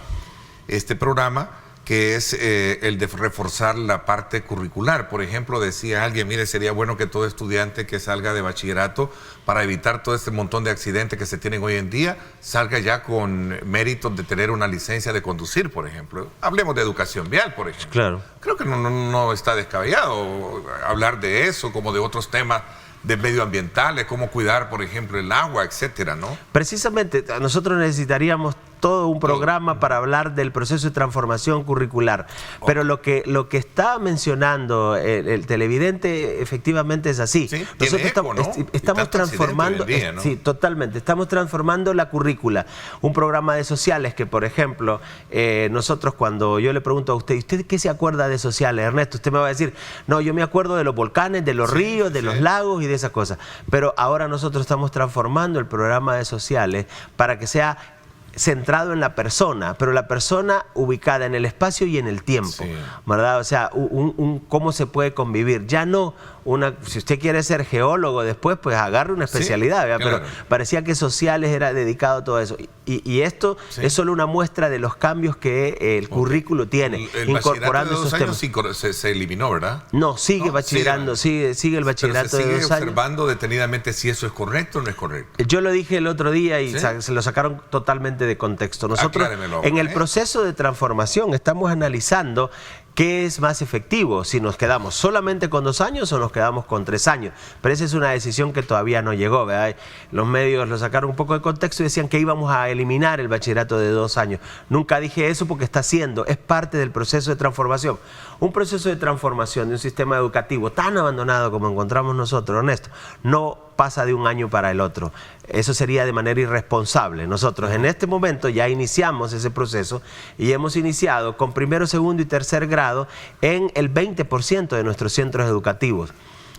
Speaker 2: este programa, que es el de reforzar la parte curricular. Por ejemplo, decía alguien, mire, sería bueno que todo estudiante que salga de bachillerato, para evitar todo este montón de accidentes que se tienen hoy en día, salga ya con méritos de tener una licencia de conducir, por ejemplo. Hablemos de educación vial, por ejemplo.
Speaker 3: Claro.
Speaker 2: Creo que no está descabellado hablar de eso, como de otros temas de medioambientales, cómo cuidar, por ejemplo, el agua, etcétera, ¿no?
Speaker 3: Precisamente, nosotros necesitaríamos todo un programa para hablar del proceso de transformación curricular. Pero lo que está mencionando el televidente efectivamente es así.
Speaker 2: Sí,
Speaker 3: nosotros estamos transformando,
Speaker 2: día, ¿no?
Speaker 3: Sí, totalmente, estamos transformando la currícula. Un programa de sociales que, por ejemplo, nosotros cuando yo le pregunto a ¿usted qué se acuerda de sociales, Ernesto? Usted me va a decir, no, yo me acuerdo de los volcanes, de los ríos, de los lagos y de esas cosas. Pero ahora nosotros estamos transformando el programa de sociales para que sea centrado en la persona, pero la persona ubicada en el espacio y en el tiempo, ¿verdad? O sea, cómo se puede convivir. Ya no si usted quiere ser geólogo después, pues agarre una especialidad, claro. Pero parecía que sociales era dedicado a todo eso. Y esto es solo una muestra de los cambios que el currículo tiene, incorporando esos temas.
Speaker 2: Se eliminó, ¿verdad?
Speaker 3: No, sigue bachillerando, sigue el bachillerato de 2 años.
Speaker 2: ¿Sigue observando detenidamente si eso es correcto o no es correcto?
Speaker 3: Yo lo dije el otro día y se lo sacaron totalmente de contexto. Nosotros en el proceso de transformación estamos analizando ¿qué es más efectivo? Si nos quedamos solamente con 2 años o nos quedamos con 3 años. Pero esa es una decisión que todavía no llegó, ¿verdad? Los medios lo sacaron un poco de contexto y decían que íbamos a eliminar el bachillerato de 2 años. Nunca dije eso porque es parte del proceso de transformación. Un proceso de transformación de un sistema educativo tan abandonado como encontramos nosotros, Ernesto, no pasa de un año para el otro. Eso sería de manera irresponsable. Nosotros en este momento ya iniciamos ese proceso y hemos iniciado con primero, segundo y tercer grado en el 20% de nuestros centros educativos,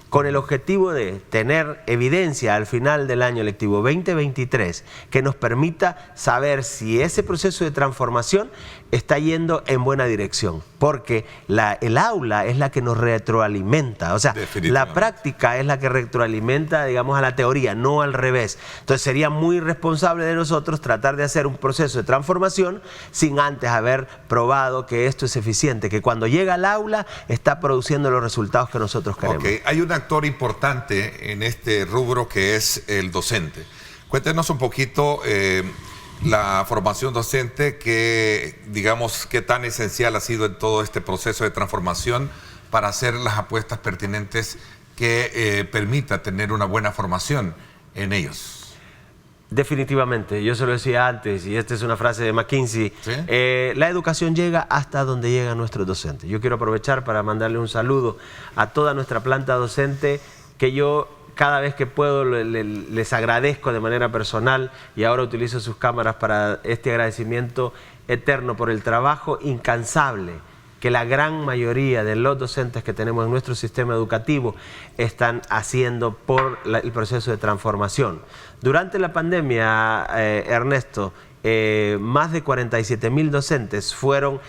Speaker 3: con el objetivo de tener evidencia al final del año lectivo 2023 que nos permita saber si ese proceso de transformación está yendo en buena dirección, porque el aula es la que nos retroalimenta, o sea, la práctica es la que retroalimenta, digamos, a la teoría, no al revés. Entonces sería muy irresponsable de nosotros tratar de hacer un proceso de transformación sin antes haber probado que esto es eficiente, que cuando llega al aula está produciendo los resultados que nosotros queremos.
Speaker 2: Okay. Hay un actor importante en este rubro que es el docente. Cuéntenos un poquito la formación docente, que digamos qué tan esencial ha sido en todo este proceso de transformación para hacer las apuestas pertinentes que permita tener una buena formación en ellos.
Speaker 3: Definitivamente, yo se lo decía antes, y esta es una frase de McKinsey, la educación llega hasta donde llegan nuestros docentes. Yo quiero aprovechar para mandarle un saludo a toda nuestra planta docente, que yo cada vez que puedo les agradezco de manera personal, y ahora utilizo sus cámaras para este agradecimiento eterno por el trabajo incansable que la gran mayoría de los docentes que tenemos en nuestro sistema educativo están haciendo por el proceso de transformación. Durante la pandemia, Ernesto, más de 47.000 docentes fueron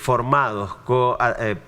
Speaker 3: formados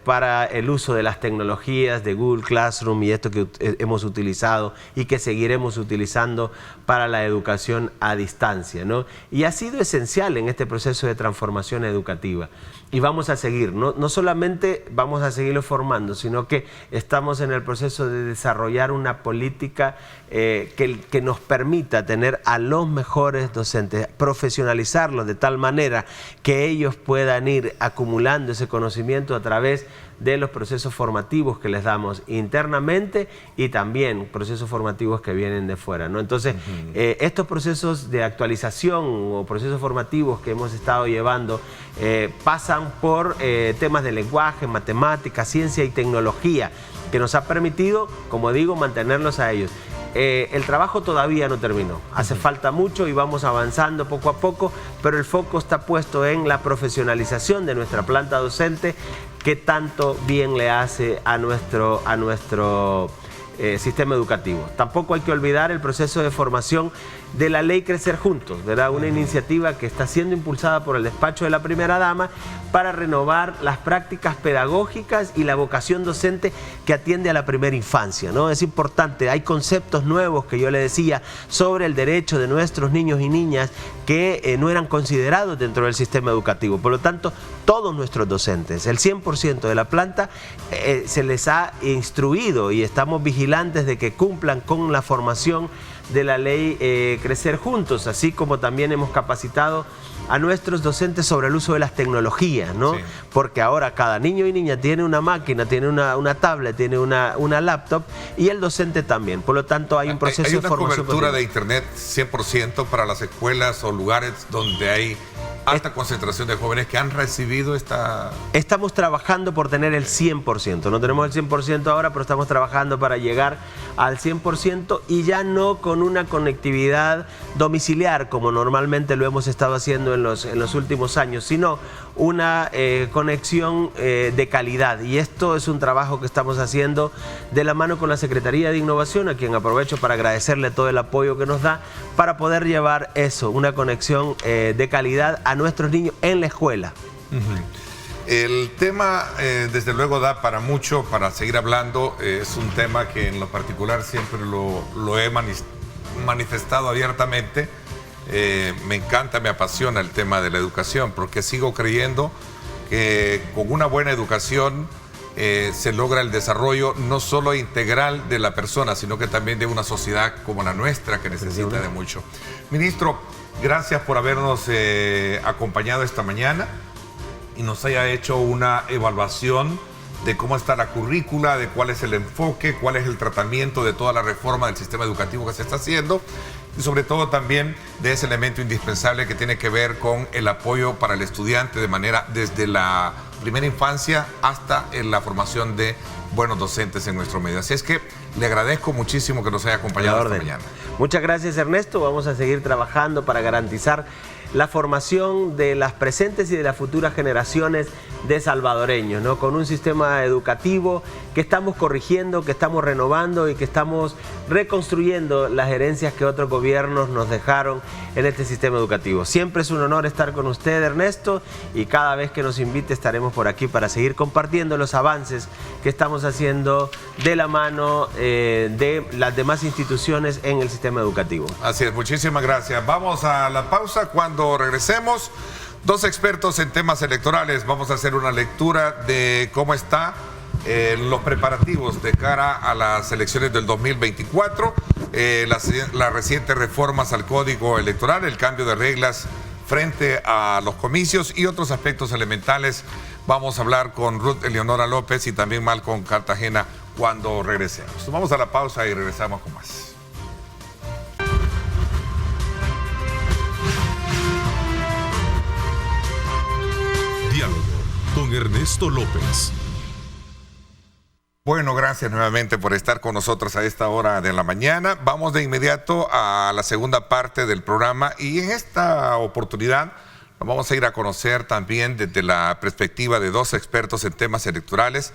Speaker 3: para el uso de las tecnologías de Google Classroom y esto que hemos utilizado y que seguiremos utilizando para la educación a distancia, ¿no? Y ha sido esencial en este proceso de transformación educativa. Y vamos a seguir, no solamente vamos a seguirlo formando, sino que estamos en el proceso de desarrollar una política que nos permita tener a los mejores docentes, profesionalizarlos de tal manera que ellos puedan ir acumulando ese conocimiento a través de los procesos formativos que les damos internamente y también procesos formativos que vienen de fuera, ¿no? Entonces, estos procesos de actualización o procesos formativos que hemos estado llevando pasan por temas de lenguaje, matemáticas, ciencia y tecnología, que nos ha permitido, como digo, mantenerlos a ellos. El trabajo todavía no terminó, hace falta mucho y vamos avanzando poco a poco, pero el foco está puesto en la profesionalización de nuestra planta docente, que tanto bien le hace a nuestro sistema educativo. Tampoco hay que olvidar el proceso de formación de la ley Crecer Juntos, ¿verdad? Una iniciativa que está siendo impulsada por el despacho de la primera dama para renovar las prácticas pedagógicas y la vocación docente que atiende a la primera infancia, ¿no? Es importante, hay conceptos nuevos que yo le decía sobre el derecho de nuestros niños y niñas que no eran considerados dentro del sistema educativo. Por lo tanto, todos nuestros docentes, el 100% de la planta, se les ha instruido y estamos vigilantes de que cumplan con la formación de la ley Crecer Juntos, así como también hemos capacitado a nuestros docentes sobre el uso de las tecnologías, ¿no? Sí. Porque ahora cada niño y niña tiene una máquina, tiene una tablet, tiene una laptop, y el docente también. Por lo tanto, hay un proceso de formación.
Speaker 2: ¿Hay una cobertura de internet 100% para las escuelas o lugares donde hay alta concentración de jóvenes que han recibido esta...?
Speaker 3: Estamos trabajando por tener el 100%. No tenemos el 100% ahora, pero estamos trabajando para llegar al 100% y ya no con una conectividad domiciliar, como normalmente lo hemos estado haciendo en los últimos años, sino una conexión de calidad. Y esto es un trabajo que estamos haciendo de la mano con la Secretaría de Innovación, a quien aprovecho para agradecerle todo el apoyo que nos da para poder llevar eso, una conexión de calidad a nuestros niños en la escuela.
Speaker 2: El tema, desde luego, da para mucho, para seguir hablando. Es un tema que en lo particular siempre lo he manifestado abiertamente. Me encanta, me apasiona el tema de la educación, porque sigo creyendo que con una buena educación se logra el desarrollo no solo integral de la persona, sino que también de una sociedad como la nuestra, que necesita de mucho. Ministro, gracias por habernos acompañado esta mañana y nos haya hecho una evaluación de cómo está la currícula, de cuál es el enfoque, cuál es el tratamiento de toda la reforma del sistema educativo que se está haciendo, y sobre todo también de ese elemento indispensable que tiene que ver con el apoyo para el estudiante de manera desde la primera infancia hasta en la formación de buenos docentes en nuestro medio. Así es que le agradezco muchísimo que nos haya acompañado esta mañana.
Speaker 3: Muchas gracias, Ernesto. Vamos a seguir trabajando para garantizar la formación de las presentes y de las futuras generaciones de salvadoreños, ¿no? Con un sistema educativo que estamos corrigiendo, que estamos renovando y que estamos reconstruyendo las herencias que otros gobiernos nos dejaron en este sistema educativo. Siempre es un honor estar con usted, Ernesto, y cada vez que nos invite estaremos por aquí para seguir compartiendo los avances que estamos haciendo de la mano de las demás instituciones en el sistema educativo.
Speaker 2: Así es, muchísimas gracias. Vamos a la pausa. Cuando regresemos, dos expertos en temas electorales. Vamos a hacer una lectura de cómo están los preparativos de cara a las elecciones del 2024, las recientes reformas al Código Electoral, el cambio de reglas frente a los comicios y otros aspectos elementales. Vamos a hablar con Ruth Eleonora López y también Malcolm Cartagena cuando regresemos. Vamos a la pausa y regresamos con más.
Speaker 1: Diálogo con Ernesto López.
Speaker 2: Bueno, gracias nuevamente por estar con nosotros a esta hora de la mañana. Vamos de inmediato a la segunda parte del programa y en esta oportunidad nos vamos a ir a conocer también desde la perspectiva de dos expertos en temas electorales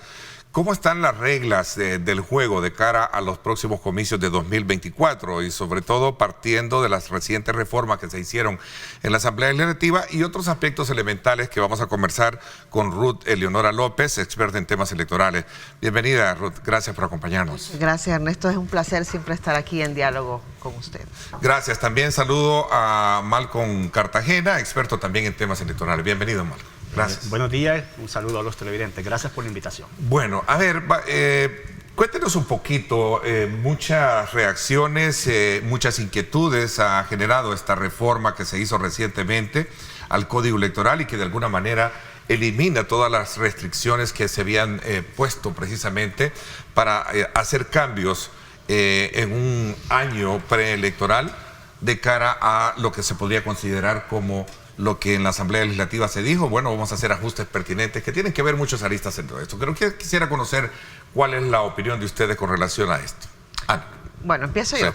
Speaker 2: cómo están las reglas del juego de cara a los próximos comicios de 2024 y sobre todo partiendo de las recientes reformas que se hicieron en la Asamblea Legislativa y otros aspectos elementales que vamos a conversar con Ruth Eleonora López, experta en temas electorales. Bienvenida, Ruth. Gracias por acompañarnos.
Speaker 4: Gracias, Ernesto. Es un placer siempre estar aquí en diálogo con usted.
Speaker 2: Gracias. También saludo a Malcolm Cartagena, experto también en temas electorales. Bienvenido, Malcolm. Gracias.
Speaker 5: Buenos días, un saludo a los televidentes. Gracias por la invitación.
Speaker 2: Bueno, a ver, cuéntenos un poquito, muchas reacciones, muchas inquietudes ha generado esta reforma que se hizo recientemente al Código Electoral y que de alguna manera elimina todas las restricciones que se habían puesto precisamente para hacer cambios en un año preelectoral de cara a lo que se podría considerar como lo que en la Asamblea Legislativa se dijo. Bueno, vamos a hacer ajustes pertinentes que tienen que ver muchas aristas en todo esto. Creo que quisiera conocer cuál es la opinión de ustedes con relación a esto.
Speaker 4: Bueno, empiezo yo.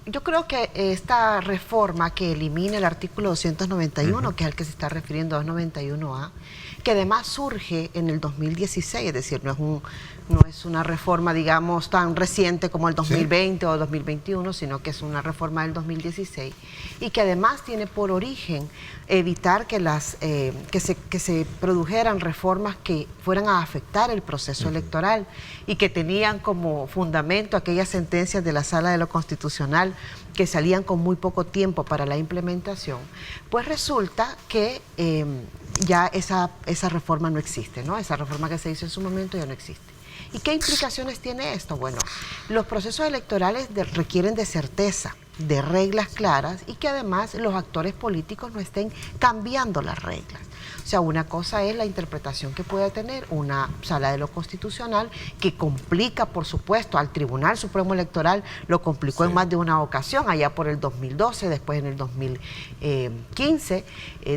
Speaker 4: Yo creo que esta reforma que elimina el artículo 291, que es al que se está refiriendo 291A, que además surge en el 2016, es decir, no es una reforma, digamos, tan reciente como el 2020 o 2021, sino que es una reforma del 2016, y que además tiene por origen evitar que se produjeran reformas que fueran a afectar el proceso electoral y que tenían como fundamento aquellas sentencias de la Sala de lo Constitucional que salían con muy poco tiempo para la implementación. Pues resulta que ya esa reforma no existe, ¿no? Esa reforma que se hizo en su momento ya no existe. ¿Y qué implicaciones tiene esto? Bueno, los procesos electorales requieren de certeza, de reglas claras y que además los actores políticos no estén cambiando las reglas. O sea, una cosa es la interpretación que puede tener una Sala de lo Constitucional que complica, por supuesto, al Tribunal Supremo Electoral, lo complicó en más de una ocasión, allá por el 2012, después en el 2015,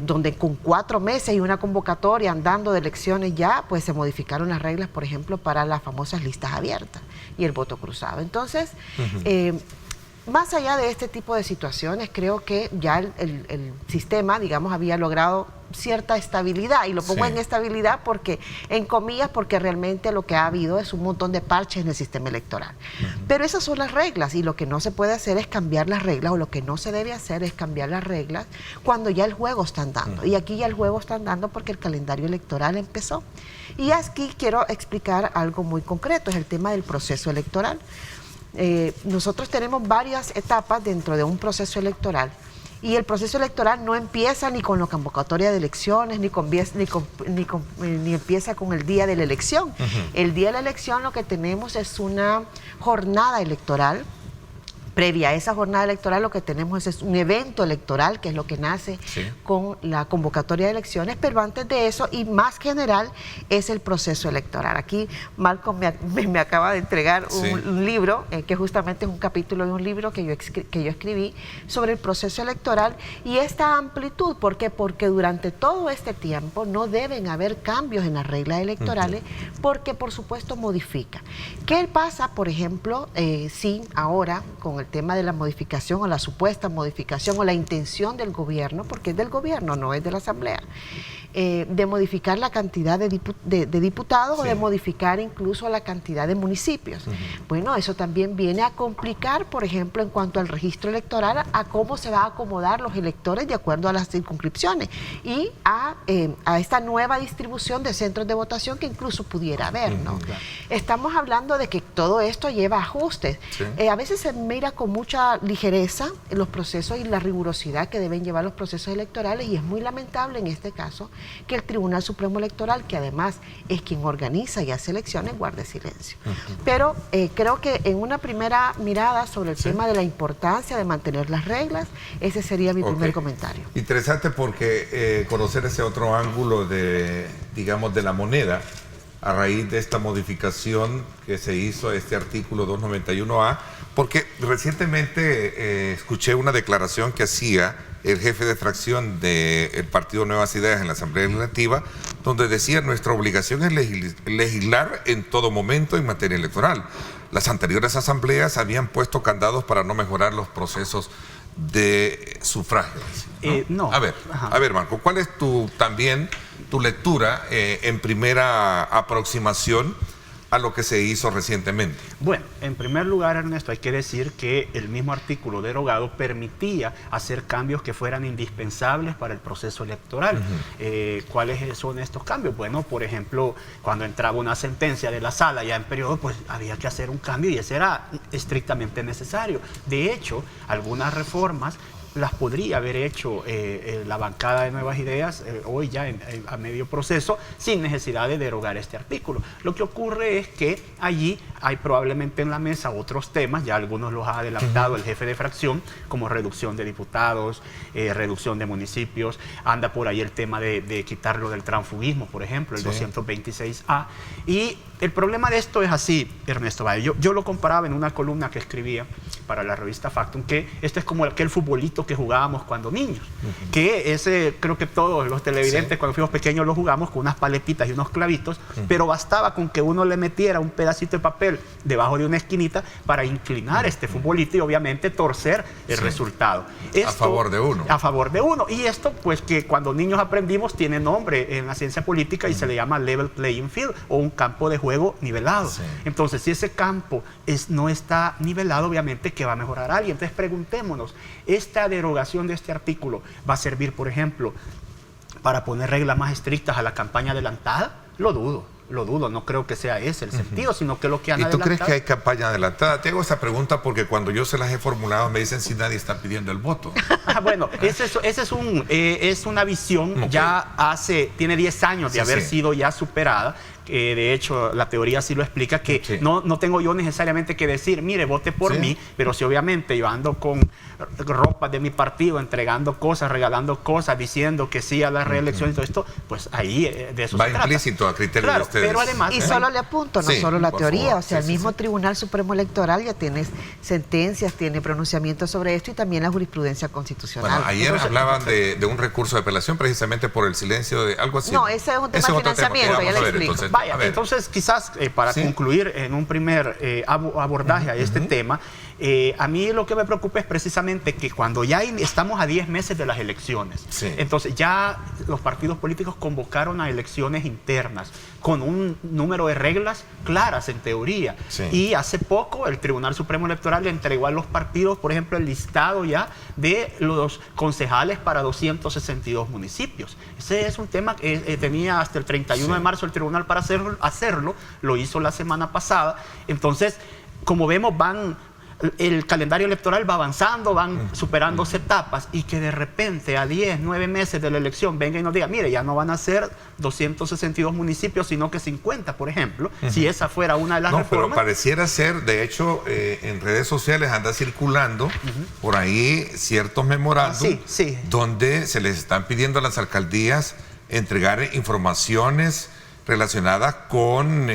Speaker 4: donde con 4 meses y una convocatoria andando de elecciones ya, pues se modificaron las reglas, por ejemplo, para las famosas listas abiertas y el voto cruzado. Entonces, más allá de este tipo de situaciones, creo que ya el sistema, digamos, había logrado cierta estabilidad, y lo pongo en estabilidad porque, en comillas, porque realmente lo que ha habido es un montón de parches en el sistema electoral. Pero esas son las reglas, y lo que no se puede hacer es cambiar las reglas, o lo que no se debe hacer es cambiar las reglas cuando ya el juego está andando. Y aquí ya el juego está andando porque el calendario electoral empezó. Y aquí quiero explicar algo muy concreto, es el tema del proceso electoral. Nosotros tenemos varias etapas dentro de un proceso electoral, y el proceso electoral no empieza ni con la convocatoria de elecciones, ni empieza con el día de la elección. El día de la elección lo que tenemos es una jornada electoral. Previa a esa jornada electoral lo que tenemos es un evento electoral, que es lo que nace con la convocatoria de elecciones, pero antes de eso, y más general, es el proceso electoral. Aquí Malcolm me acaba de entregar un libro, que justamente es un capítulo de un libro que yo escribí sobre el proceso electoral, y esta amplitud, ¿por qué? Porque durante todo este tiempo no deben haber cambios en las reglas electorales, porque por supuesto modifica. ¿Qué pasa, por ejemplo, si ahora con el tema de la modificación o la supuesta modificación o la intención del gobierno, porque es del gobierno, no es de la Asamblea, de modificar la cantidad de diputados o de modificar incluso la cantidad de municipios? Bueno, eso también viene a complicar, por ejemplo, en cuanto al registro electoral, a cómo se va a acomodar los electores de acuerdo a las circunscripciones y a esta nueva distribución de centros de votación que incluso pudiera haber, ¿no? Estamos hablando de que todo esto lleva ajustes. A veces se mira con mucha ligereza los procesos y la rigurosidad que deben llevar los procesos electorales, y es muy lamentable en este caso que el Tribunal Supremo Electoral, que además es quien organiza y hace elecciones, guarde silencio. Pero creo que en una primera mirada sobre el tema de la importancia de mantener las reglas, ese sería mi primer comentario.
Speaker 2: Interesante, porque conocer ese otro ángulo de, digamos, de la moneda a raíz de esta modificación que se hizo a este artículo 291A, porque recientemente escuché una declaración que hacía el jefe de fracción del Partido Nuevas Ideas en la Asamblea Legislativa, donde decía: nuestra obligación es legislar en todo momento en materia electoral. Las anteriores asambleas habían puesto candados para no mejorar los procesos de sufragio. ¿No? A ver, Marco, ¿cuál es tu lectura en primera aproximación a lo que se hizo recientemente?
Speaker 5: Bueno, en primer lugar, Ernesto, hay que decir que el mismo artículo derogado permitía hacer cambios que fueran indispensables para el proceso electoral. ¿Cuáles son estos cambios? Bueno, por ejemplo, cuando entraba una sentencia de la sala ya en periodo, pues había que hacer un cambio, y ese era estrictamente necesario. De hecho, algunas reformas las podría haber hecho la bancada de Nuevas Ideas hoy ya a medio proceso, sin necesidad de derogar este artículo. Lo que ocurre es que allí hay probablemente en la mesa otros temas, ya algunos los ha adelantado el jefe de fracción, como reducción de diputados, reducción de municipios. Anda por ahí el tema de quitarlo del transfugismo, por ejemplo, el 226A, y el problema de esto es así, Ernesto Valle. Yo lo comparaba en una columna que escribía para la revista Factum, que esto es como aquel futbolito que jugábamos cuando niños, que ese creo que todos los televidentes cuando fuimos pequeños lo jugamos con unas paletitas y unos clavitos, pero bastaba con que uno le metiera un pedacito de papel debajo de una esquinita para inclinar este futbolito y obviamente torcer el resultado. Esto,
Speaker 2: a favor de uno.
Speaker 5: A favor de uno. Y esto, pues que cuando niños aprendimos, tiene nombre en la ciencia política y se le llama level playing field o un campo de juego nivelado. Entonces, si ese campo no está nivelado, obviamente que va a mejorar a alguien. Entonces, preguntémonos, ¿esta derogación de este artículo va a servir, por ejemplo, para poner reglas más estrictas a la campaña adelantada? Lo dudo, no creo que sea ese el sentido, sino que lo que han
Speaker 2: ¿Y tú
Speaker 5: adelantado...
Speaker 2: crees que hay campaña adelantada? Te hago esa pregunta porque cuando yo se las he formulado me dicen si nadie está pidiendo el voto.
Speaker 5: Bueno, ese es una visión tiene 10 años de haber sido ya superada. De hecho, la teoría sí lo explica, que no tengo yo necesariamente que decir, mire, vote por mí, pero si obviamente yo ando con ropa de mi partido, entregando cosas, regalando cosas, diciendo que sí a la reelección y todo esto, pues ahí de eso
Speaker 2: va
Speaker 5: se trata.
Speaker 2: Implícito a criterio de ustedes.
Speaker 5: Pero además,
Speaker 4: y solo le apunto, no solo la teoría,
Speaker 2: favor.
Speaker 4: o sea, el mismo Tribunal Supremo Electoral ya tiene sentencias, tiene pronunciamientos sobre esto y también la jurisprudencia constitucional.
Speaker 2: Bueno, ayer hablaban de un recurso de apelación precisamente por el silencio de algo así.
Speaker 4: No, ese es un tema de financiamiento, ya le explico.
Speaker 5: Entonces quizás para concluir en un primer abordaje a este tema, a mí lo que me preocupa es precisamente que cuando ya estamos a 10 meses de las elecciones, entonces ya los partidos políticos convocaron a elecciones internas con un número de reglas claras en teoría. Y hace poco el Tribunal Supremo Electoral le entregó a los partidos, por ejemplo, el listado ya de los concejales para 262 municipios. Ese es un tema que tenía hasta el 31 de marzo el tribunal para hacerlo, lo hizo la semana pasada. Entonces, como vemos, el calendario electoral va avanzando, van superándose etapas, y que de repente a 10, 9 meses de la elección venga y nos diga, mire, ya no van a ser 262 municipios, sino que 50, por ejemplo, si esa fuera una de las reformas.
Speaker 2: Pero pareciera ser, de hecho, en redes sociales anda circulando por ahí ciertos memorándum donde se les están pidiendo a las alcaldías entregar informaciones relacionadas con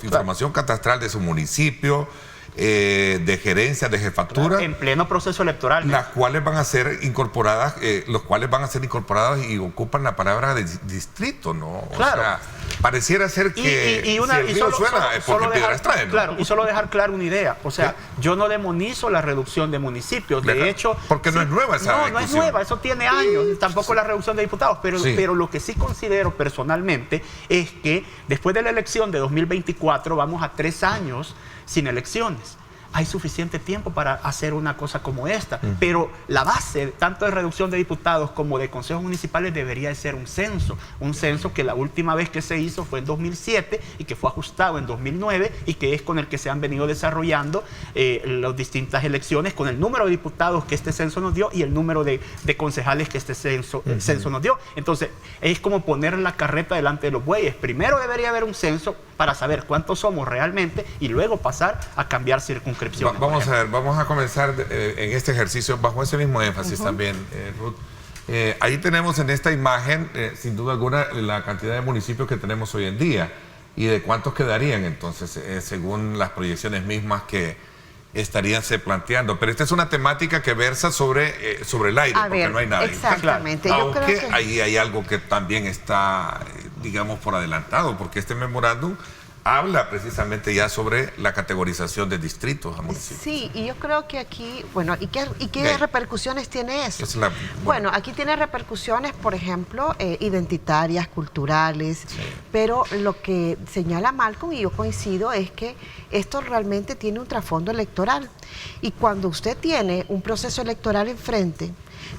Speaker 2: información catastral de su municipio, de gerencia, de jefatura,
Speaker 5: en pleno proceso electoral,
Speaker 2: las cuales van a ser incorporadas, y ocupan la palabra de distrito, ¿no? O sea, pareciera ser que si el río suena es porque piedras traen, ¿no?
Speaker 5: Claro, y solo dejar claro una idea, o sea, yo no demonizo la reducción de municipios, de hecho...
Speaker 2: Porque no es nueva esa discusión.
Speaker 5: No es nueva, eso tiene años, tampoco la reducción de diputados, pero lo que sí considero personalmente es que después de la elección de 2024 vamos a 3 años sin elecciones. Hay suficiente tiempo para hacer una cosa como esta, pero la base tanto de reducción de diputados como de consejos municipales debería de ser un censo que la última vez que se hizo fue en 2007 y que fue ajustado en 2009 y que es con el que se han venido desarrollando las distintas elecciones, con el número de diputados que este censo nos dio y el número de concejales que este censo nos dio. Entonces, es como poner la carreta delante de los bueyes. Primero debería haber un censo para saber cuántos somos realmente y luego pasar a cambiar circunscripciones.
Speaker 2: Vamos a ver, vamos a comenzar en este ejercicio bajo ese mismo énfasis también, Ruth. Ahí tenemos en esta imagen, sin duda alguna, la cantidad de municipios que tenemos hoy en día y de cuántos quedarían entonces, según las proyecciones mismas que estarían planteando. Pero esta es una temática que versa sobre el aire, porque no hay nada.
Speaker 4: Exactamente.
Speaker 2: Aunque yo creo que ahí hay algo que también está, digamos, por adelantado, porque este memorándum habla precisamente ya sobre la categorización de distritos a municipios.
Speaker 4: Sí, y yo creo que aquí, bueno, ¿y qué repercusiones tiene eso? Bueno, aquí tiene repercusiones, por ejemplo, identitarias, culturales, pero lo que señala Malcolm, y yo coincido, es que esto realmente tiene un trasfondo electoral. Y cuando usted tiene un proceso electoral enfrente,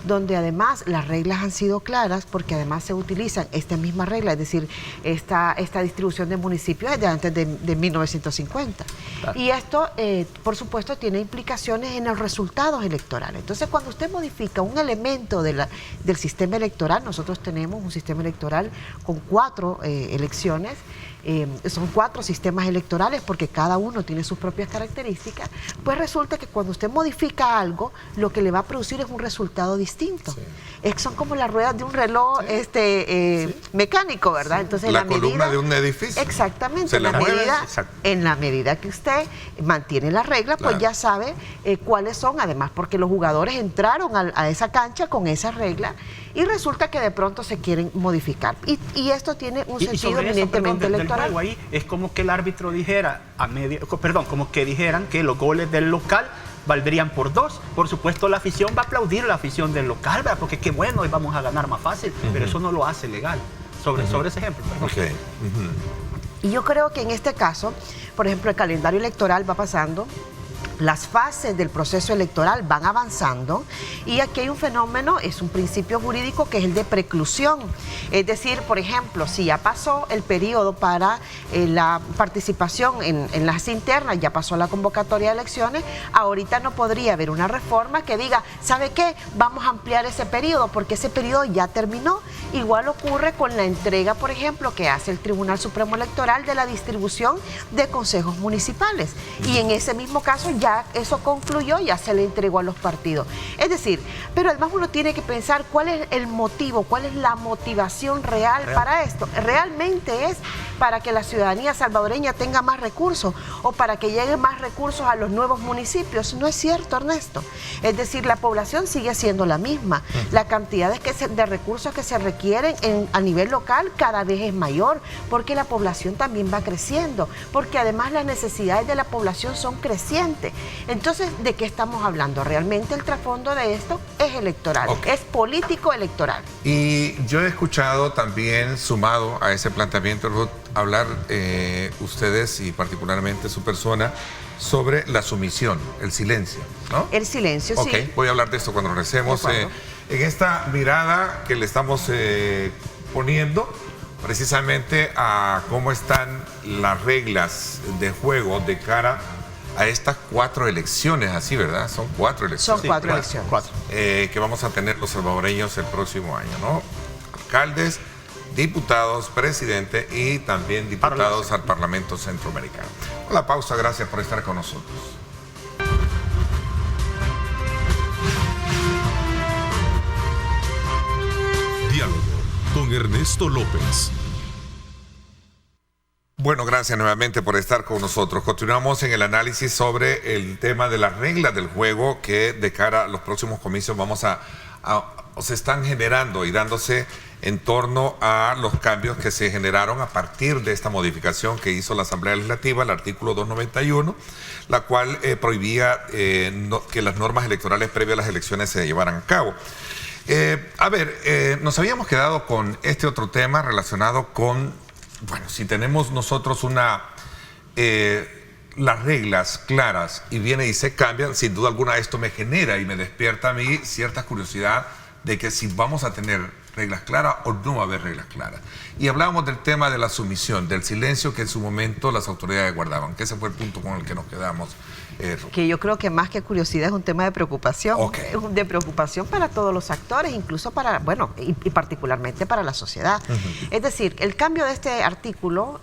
Speaker 4: donde además las reglas han sido claras, porque además se utilizan esta misma regla, es decir, esta distribución de municipios desde antes de 1950. Claro. Y esto, por supuesto, tiene implicaciones en los resultados electorales. Entonces, cuando usted modifica un elemento del sistema electoral, nosotros tenemos un sistema electoral con 4 elecciones, son 4 sistemas electorales porque cada uno tiene sus propias características, pues resulta que cuando usted modifica algo, lo que le va a producir es un resultado lado distinto. Son como las ruedas de un reloj mecánico, ¿verdad? Entonces,
Speaker 2: la columna de un edificio.
Speaker 4: Exactamente.
Speaker 2: Se la mueve.
Speaker 4: En la medida que usted mantiene la regla, pues ya sabe cuáles son, además, porque los jugadores entraron a esa cancha con esa regla y resulta que de pronto se quieren modificar. Y esto tiene un sentido eminentemente electoral.
Speaker 5: Del juego ahí es como que el árbitro dijera, como que dijeran que los goles del local valdrían por 2. Por supuesto, la afición va a aplaudir a la afición del local, ¿verdad? Porque qué bueno, y vamos a ganar más fácil, pero eso no lo hace legal. Sobre ese ejemplo, perdón.
Speaker 2: Okay.
Speaker 4: Y yo creo que en este caso, por ejemplo, el calendario electoral va pasando, las fases del proceso electoral van avanzando y aquí hay un fenómeno, es un principio jurídico que es el de preclusión. Es decir, por ejemplo, si ya pasó el periodo para la participación en las internas, ya pasó la convocatoria de elecciones, ahorita no podría haber una reforma que diga, ¿sabe qué? Vamos a ampliar ese periodo porque ese periodo ya terminó. Igual ocurre con la entrega, por ejemplo, que hace el Tribunal Supremo Electoral de la distribución de consejos municipales. Y en ese mismo caso ya eso concluyó, ya se le entregó a los partidos. Es decir, pero además uno tiene que pensar cuál es el motivo, cuál es la motivación real para esto. ¿Realmente es para que la ciudadanía salvadoreña tenga más recursos o para que lleguen más recursos a los nuevos municipios? No es cierto, Ernesto. Es decir, la población sigue siendo la misma. La cantidad de recursos que se requieren a nivel local cada vez es mayor, porque la población también va creciendo, porque además las necesidades de la población son crecientes. Entonces, ¿de qué estamos hablando? Realmente el trasfondo de esto es electoral, es político electoral.
Speaker 2: Y yo he escuchado también, sumado a ese planteamiento, Ruth, hablar ustedes y particularmente su persona sobre la sumisión, el silencio, ¿no?
Speaker 4: El silencio, sí.
Speaker 2: Ok, voy a hablar de esto cuando regresemos. En esta mirada que le estamos poniendo precisamente a cómo están las reglas de juego de cara a estas 4 elecciones, así, ¿verdad? Son 4 elecciones.
Speaker 4: Son 4 elecciones.
Speaker 2: Que vamos a tener los salvadoreños el próximo año, ¿no? Alcaldes, diputados, presidente y también diputados al Parlamento Centroamericano. Con la pausa, gracias por estar con nosotros.
Speaker 1: Diálogo con Ernesto López.
Speaker 2: Bueno, gracias nuevamente por estar con nosotros. Continuamos en el análisis sobre el tema de las reglas del juego que de cara a los próximos comicios se están generando y dándose en torno a los cambios que se generaron a partir de esta modificación que hizo la Asamblea Legislativa, el artículo 291, la cual prohibía que las normas electorales previas a las elecciones se llevaran a cabo. Nos habíamos quedado con este otro tema relacionado con, bueno, si tenemos nosotros las reglas claras y viene y se cambian, sin duda alguna esto me genera y me despierta a mí cierta curiosidad de que si vamos a tener reglas claras o no va a haber reglas claras. Y hablábamos del tema de la sumisión, del silencio que en su momento las autoridades guardaban, que ese fue el punto con el que nos quedamos.
Speaker 4: Que yo creo que más que curiosidad es un tema de preocupación, de preocupación para todos los actores, incluso para, bueno, y particularmente para la sociedad. Es decir, el cambio de este artículo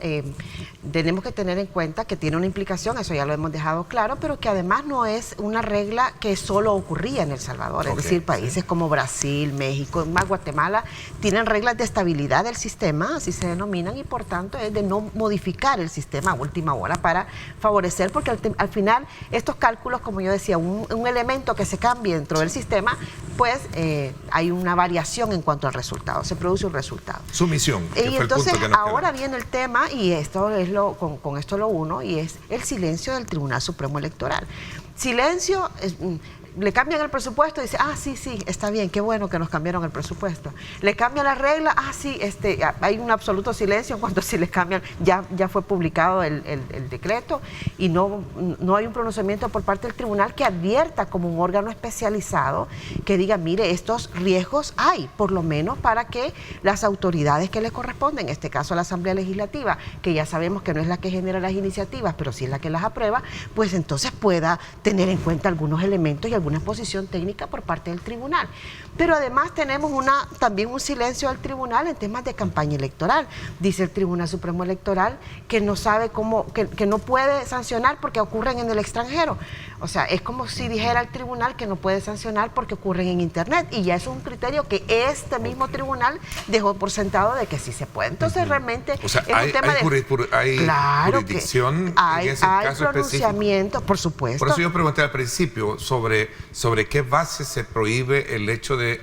Speaker 4: tenemos que tener en cuenta que tiene una implicación, eso ya lo hemos dejado claro, pero que además no es una regla que solo ocurría en El Salvador. Es decir, países como Brasil, México, más Guatemala, tienen reglas de estabilidad del sistema, así se denominan, y por tanto es de no modificar el sistema a última hora para favorecer, porque al final estos cálculos, como yo decía, un elemento que se cambie dentro del sistema, pues hay una variación en cuanto al resultado, se produce un resultado.
Speaker 2: Sumisión.
Speaker 4: Y entonces ahora viene el tema, y esto es con esto lo uno, y es el silencio del Tribunal Supremo Electoral. Silencio, le cambian el presupuesto y dice, sí, está bien, qué bueno que nos cambiaron el presupuesto. Le cambian la regla, sí, hay un absoluto silencio en cuanto a si les cambian, ya fue publicado el decreto y no hay un pronunciamiento por parte del tribunal que advierta como un órgano especializado que diga, mire, estos riesgos hay, por lo menos para que las autoridades que le corresponden, en este caso la Asamblea Legislativa, que ya sabemos que no es la que genera las iniciativas, pero sí es la que las aprueba, pues entonces pueda tener en cuenta algunos elementos y algunas alguna exposición técnica por parte del tribunal. Pero además tenemos también un silencio del tribunal en temas de campaña electoral. Dice el Tribunal Supremo Electoral que no sabe cómo, que no puede sancionar porque ocurren en el extranjero. O sea, es como si dijera el tribunal que no puede sancionar porque ocurren en Internet, y ya eso es un criterio que este mismo tribunal dejó por sentado de que sí se puede. Entonces realmente
Speaker 2: o sea,
Speaker 4: es un tema
Speaker 2: hay
Speaker 4: claro
Speaker 2: jurisdicción
Speaker 4: que hay,
Speaker 2: en ese caso
Speaker 4: pronunciamiento,
Speaker 2: específico.
Speaker 4: por supuesto.
Speaker 2: Por eso yo pregunté al principio sobre qué base se prohíbe el hecho de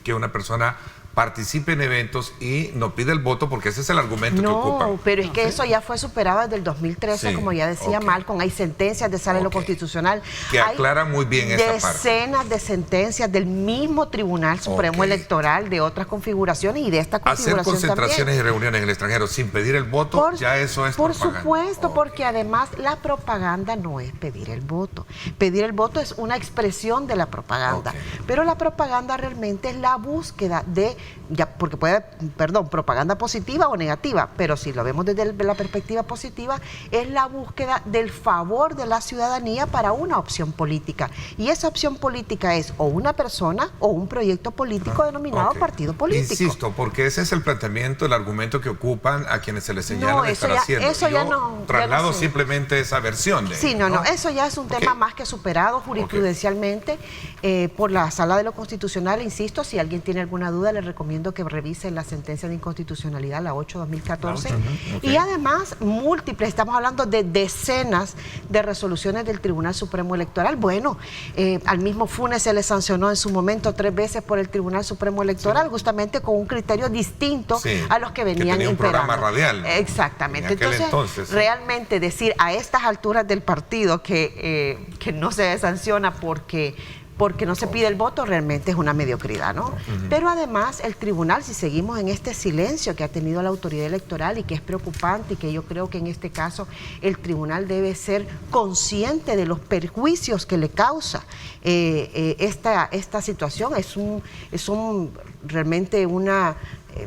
Speaker 2: que una persona participe en eventos y no pide el voto, porque ese es el argumento que ocupan.
Speaker 4: No, pero es que eso ya fue superado desde el 2013, como ya decía Malcolm. Hay sentencias de sala de lo constitucional.
Speaker 2: Que aclaran muy bien esa parte.
Speaker 4: Decenas de sentencias del mismo Tribunal Supremo Electoral, de otras configuraciones y de esta configuración
Speaker 2: también. Hacer concentraciones y reuniones en el extranjero sin pedir el voto, ya eso es propaganda.
Speaker 4: Por supuesto, porque además la propaganda no es pedir el voto. Pedir el voto es una expresión de la propaganda. Pero la propaganda realmente es la búsqueda de, porque puede, propaganda positiva o negativa, pero si lo vemos desde la perspectiva positiva, es la búsqueda del favor de la ciudadanía para una opción política. Y esa opción política es o una persona o un proyecto político denominado partido político.
Speaker 2: Insisto, porque ese es el planteamiento, el argumento que ocupan a quienes se les señala estar haciendo.
Speaker 4: Eso ya no
Speaker 2: traslado simplemente esa versión.
Speaker 4: Eso ya es un tema más que superado jurisprudencialmente por la Sala de lo Constitucional. Insisto, si alguien tiene alguna duda, le recomiendo que revise la sentencia de inconstitucionalidad, la 8/2014. Y además, múltiples, estamos hablando de decenas de resoluciones del Tribunal Supremo Electoral. Bueno, al mismo Funes se le sancionó en su momento 3 veces por el Tribunal Supremo Electoral, justamente con un criterio distinto a los que venían
Speaker 2: tenía un
Speaker 4: imperando.
Speaker 2: Programa radial, ¿no?
Speaker 4: Exactamente. Entonces, realmente decir a estas alturas del partido que no se sanciona porque no se pide el voto, realmente es una mediocridad, ¿no? Pero además el tribunal, si seguimos en este silencio que ha tenido la autoridad electoral y que es preocupante, y que yo creo que en este caso el tribunal debe ser consciente de los perjuicios que le causa esta situación,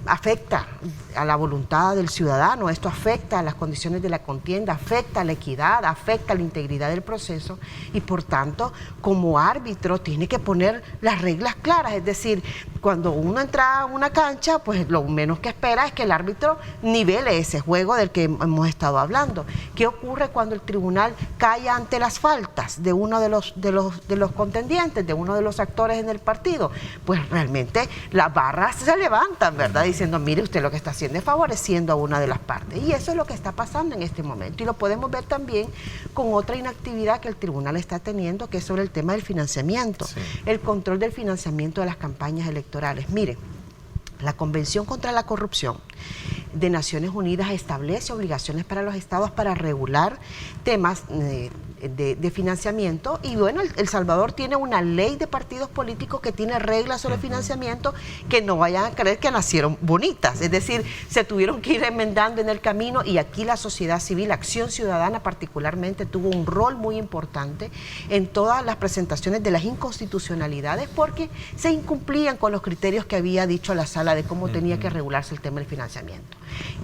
Speaker 4: afecta a la voluntad del ciudadano, esto afecta a las condiciones de la contienda, afecta a la equidad, afecta a la integridad del proceso, y por tanto, como árbitro, tiene que poner las reglas claras. Es decir, cuando uno entra a una cancha, pues lo menos que espera es que el árbitro nivele ese juego del que hemos estado hablando. ¿Qué ocurre cuando el tribunal calla ante las faltas de uno de los contendientes, de uno de los actores en el partido? Pues realmente las barras se levantan, ¿verdad? Diciendo, mire, usted lo que está haciendo es favoreciendo a una de las partes. Y eso es lo que está pasando en este momento. Y lo podemos ver también con otra inactividad que el tribunal está teniendo, que es sobre el tema del financiamiento, el control del financiamiento de las campañas electorales. Mire, la Convención contra la Corrupción de Naciones Unidas establece obligaciones para los estados para regular temas de financiamiento, y bueno, El Salvador tiene una ley de partidos políticos que tiene reglas sobre financiamiento que no vayan a creer que nacieron bonitas, es decir, se tuvieron que ir enmendando en el camino, y aquí la sociedad civil, Acción Ciudadana particularmente, tuvo un rol muy importante en todas las presentaciones de las inconstitucionalidades, porque se incumplían con los criterios que había dicho la sala de cómo tenía que regularse el tema del financiamiento.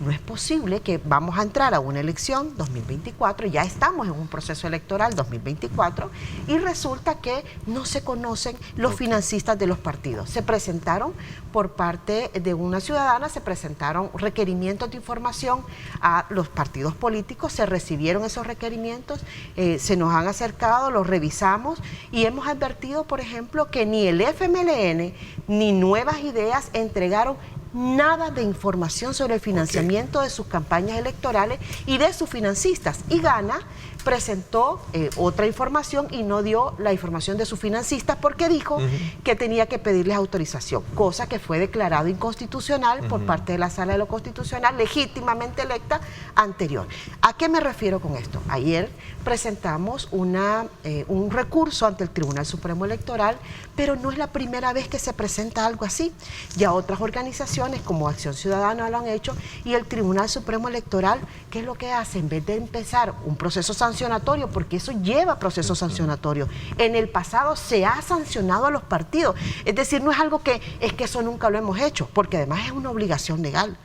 Speaker 4: No es posible que vamos a entrar a una elección 2024, ya estamos en un proceso electoral 2024, y resulta que no se conocen los financistas de los partidos. Se presentaron por parte de una ciudadana, se presentaron requerimientos de información a los partidos políticos, se recibieron esos requerimientos, se nos han acercado, los revisamos y hemos advertido, por ejemplo, que ni el FMLN ni Nuevas Ideas entregaron nada de información sobre el financiamiento de sus campañas electorales y de sus financistas. Y Gana presentó otra información y no dio la información de sus financistas porque dijo que tenía que pedirles autorización, cosa que fue declarado inconstitucional por parte de la Sala de lo Constitucional, legítimamente electa anterior. ¿A qué me refiero con esto? Ayer presentamos un recurso ante el Tribunal Supremo Electoral, pero no es la primera vez que se presenta algo así. Ya otras organizaciones como Acción Ciudadana lo han hecho, y el Tribunal Supremo Electoral, ¿qué es lo que hace? En vez de empezar un proceso sancionatorio, porque eso lleva proceso sancionatorio, en el pasado se ha sancionado a los partidos, es decir, no es algo que es que eso nunca lo hemos hecho, porque además es una obligación legal.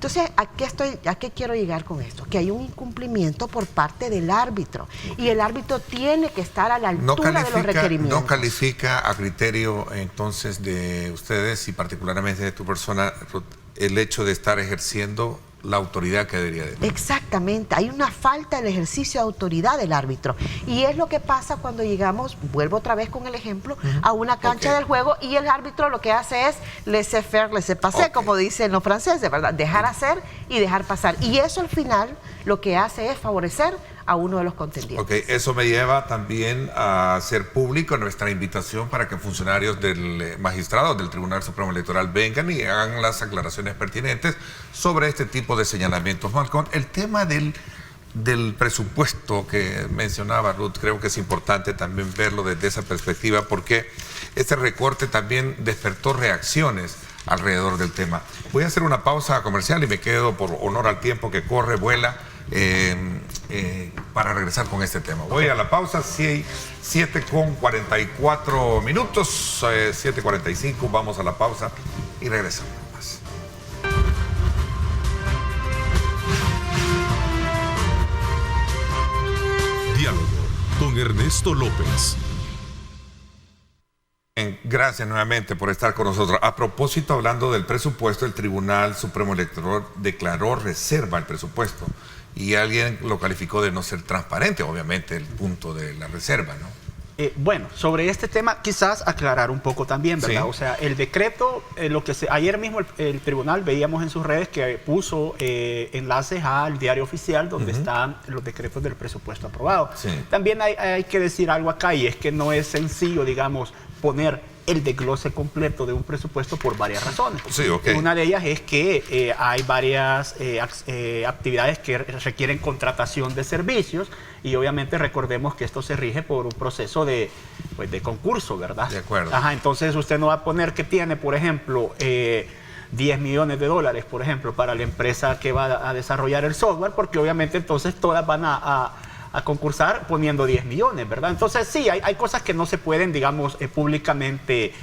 Speaker 4: Entonces, ¿a qué quiero llegar con esto? Que hay un incumplimiento por parte del árbitro y el árbitro tiene que estar a la altura de los requerimientos.
Speaker 2: ¿No califica a criterio entonces de ustedes y particularmente de tu persona el hecho de estar ejerciendo la autoridad que debería de tener?
Speaker 4: Exactamente, hay una falta del ejercicio de autoridad del árbitro y es lo que pasa cuando llegamos, vuelvo otra vez con el ejemplo, a una cancha del juego y el árbitro lo que hace es laissez-faire, laissez-passer, como dicen los franceses, ¿verdad? Dejar hacer y dejar pasar, y eso al final lo que hace es favorecer a uno de los contendientes.
Speaker 2: Ok, eso me lleva también a hacer público nuestra invitación para que funcionarios del magistrado del Tribunal Supremo Electoral vengan y hagan las aclaraciones pertinentes sobre este tipo de señalamientos. Malcolm, el tema del presupuesto que mencionaba Ruth, creo que es importante también verlo desde esa perspectiva, porque este recorte también despertó reacciones alrededor del tema. Voy a hacer una pausa comercial y me quedo, por honor al tiempo que corre, vuela, para regresar con este tema. Voy a la pausa, 7:44 minutos, 7:45, vamos a la pausa y regresamos más.
Speaker 1: Diálogo con Ernesto López.
Speaker 2: Gracias nuevamente por estar con nosotros. A propósito, hablando del presupuesto, el Tribunal Supremo Electoral declaró reserva al presupuesto y alguien lo calificó de no ser transparente, obviamente, el punto de la reserva, ¿no?
Speaker 5: Bueno, sobre este tema quizás aclarar un poco también, ¿verdad?
Speaker 2: Sí.
Speaker 5: O sea, el decreto, ayer mismo el tribunal veíamos en sus redes que puso enlaces al diario oficial donde están los decretos del presupuesto aprobado.
Speaker 2: Sí.
Speaker 5: También hay que decir algo acá, y es que no es sencillo, digamos, poner el desglose completo de un presupuesto por varias razones.
Speaker 2: Sí, ok.
Speaker 5: Una de ellas es que hay varias actividades que requieren contratación de servicios, y obviamente recordemos que esto se rige por un proceso de concurso, ¿verdad?
Speaker 2: De acuerdo.
Speaker 5: Ajá, entonces usted no va a poner que tiene, por ejemplo, 10 millones de dólares, por ejemplo, para la empresa que va a desarrollar el software, porque obviamente entonces todas van a concursar poniendo 10 millones, ¿verdad? Entonces sí, hay cosas que no se pueden, digamos, públicamente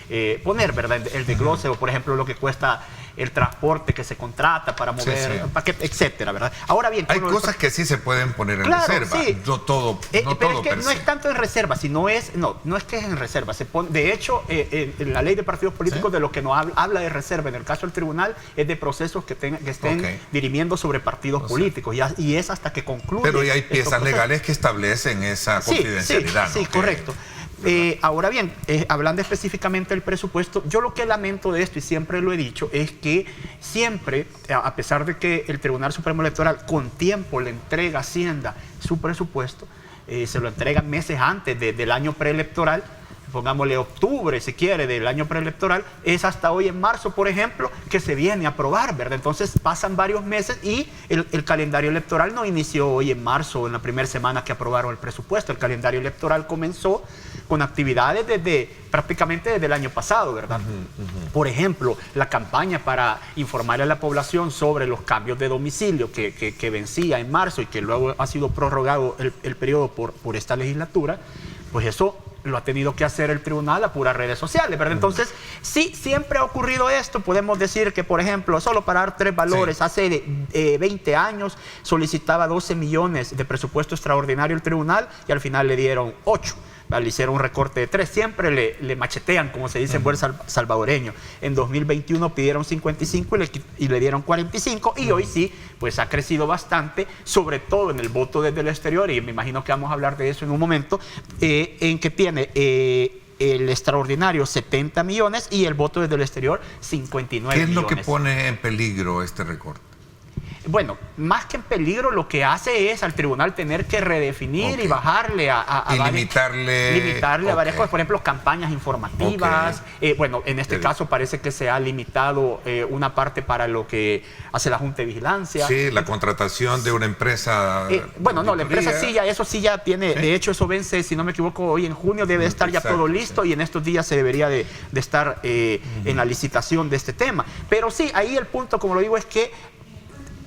Speaker 5: poner, ¿verdad? El desglose, o por ejemplo lo que cuesta el transporte que se contrata para mover paquetes, etcétera, ¿verdad? Ahora bien,
Speaker 2: hay cosas que sí se pueden poner en reserva,
Speaker 5: sí.
Speaker 2: no todo, no
Speaker 5: pero
Speaker 2: todo
Speaker 5: es que no es tanto en reserva, sino no es que es en reserva. De hecho, en la ley de partidos políticos, de lo que nos habla de reserva, en el caso del tribunal, es de procesos que estén dirimiendo sobre partidos políticos, y es hasta que concluye.
Speaker 2: Pero ya hay piezas legales que establecen esa confidencialidad.
Speaker 5: Sí, correcto. Ahora bien, hablando específicamente del presupuesto, yo lo que lamento de esto, y siempre lo he dicho, es que siempre, a pesar de que el Tribunal Supremo Electoral con tiempo le entrega a Hacienda su presupuesto, se lo entregan meses antes del año preelectoral, pongámosle octubre, si quiere, del año preelectoral, es hasta hoy en marzo, por ejemplo, que se viene a aprobar, ¿verdad? Entonces pasan varios meses y el calendario electoral no inició hoy en marzo, en la primera semana que aprobaron el presupuesto. El calendario electoral comenzó con actividades prácticamente desde el año pasado, ¿verdad? Por ejemplo, la campaña para informar a la población sobre los cambios de domicilio que vencía en marzo y que luego ha sido prorrogado el periodo por esta legislatura, pues eso lo ha tenido que hacer el tribunal a puras redes sociales, ¿verdad? Entonces, sí, siempre ha ocurrido esto. Podemos decir que, por ejemplo, solo para dar tres valores, hace 20 años solicitaba 12 millones de presupuesto extraordinario el tribunal y al final le dieron 8. Le hicieron un recorte de 3, siempre le machetean, como se dice en buen salvadoreño. En 2021 pidieron 55 y le dieron 45, y hoy sí, pues ha crecido bastante, sobre todo en el voto desde el exterior, y me imagino que vamos a hablar de eso en un momento, en que tiene el extraordinario 70 millones y el voto desde el exterior 59 millones.
Speaker 2: ¿Qué es lo que pone en peligro este recorte?
Speaker 5: Bueno, más que en peligro, lo que hace es al tribunal tener que redefinir y bajarle limitarle a varias cosas. Por ejemplo, campañas informativas. Bueno, en este caso parece que se ha limitado una parte para lo que hace la Junta de Vigilancia. Sí,
Speaker 2: la contratación de una empresa.
Speaker 5: Bueno, no, la empresa eso sí ya tiene. ¿Sí? De hecho, eso vence, si no me equivoco, hoy en junio debe estar ya todo listo, y en estos días se debería de estar en la licitación de este tema. Pero sí, ahí el punto, como lo digo, es que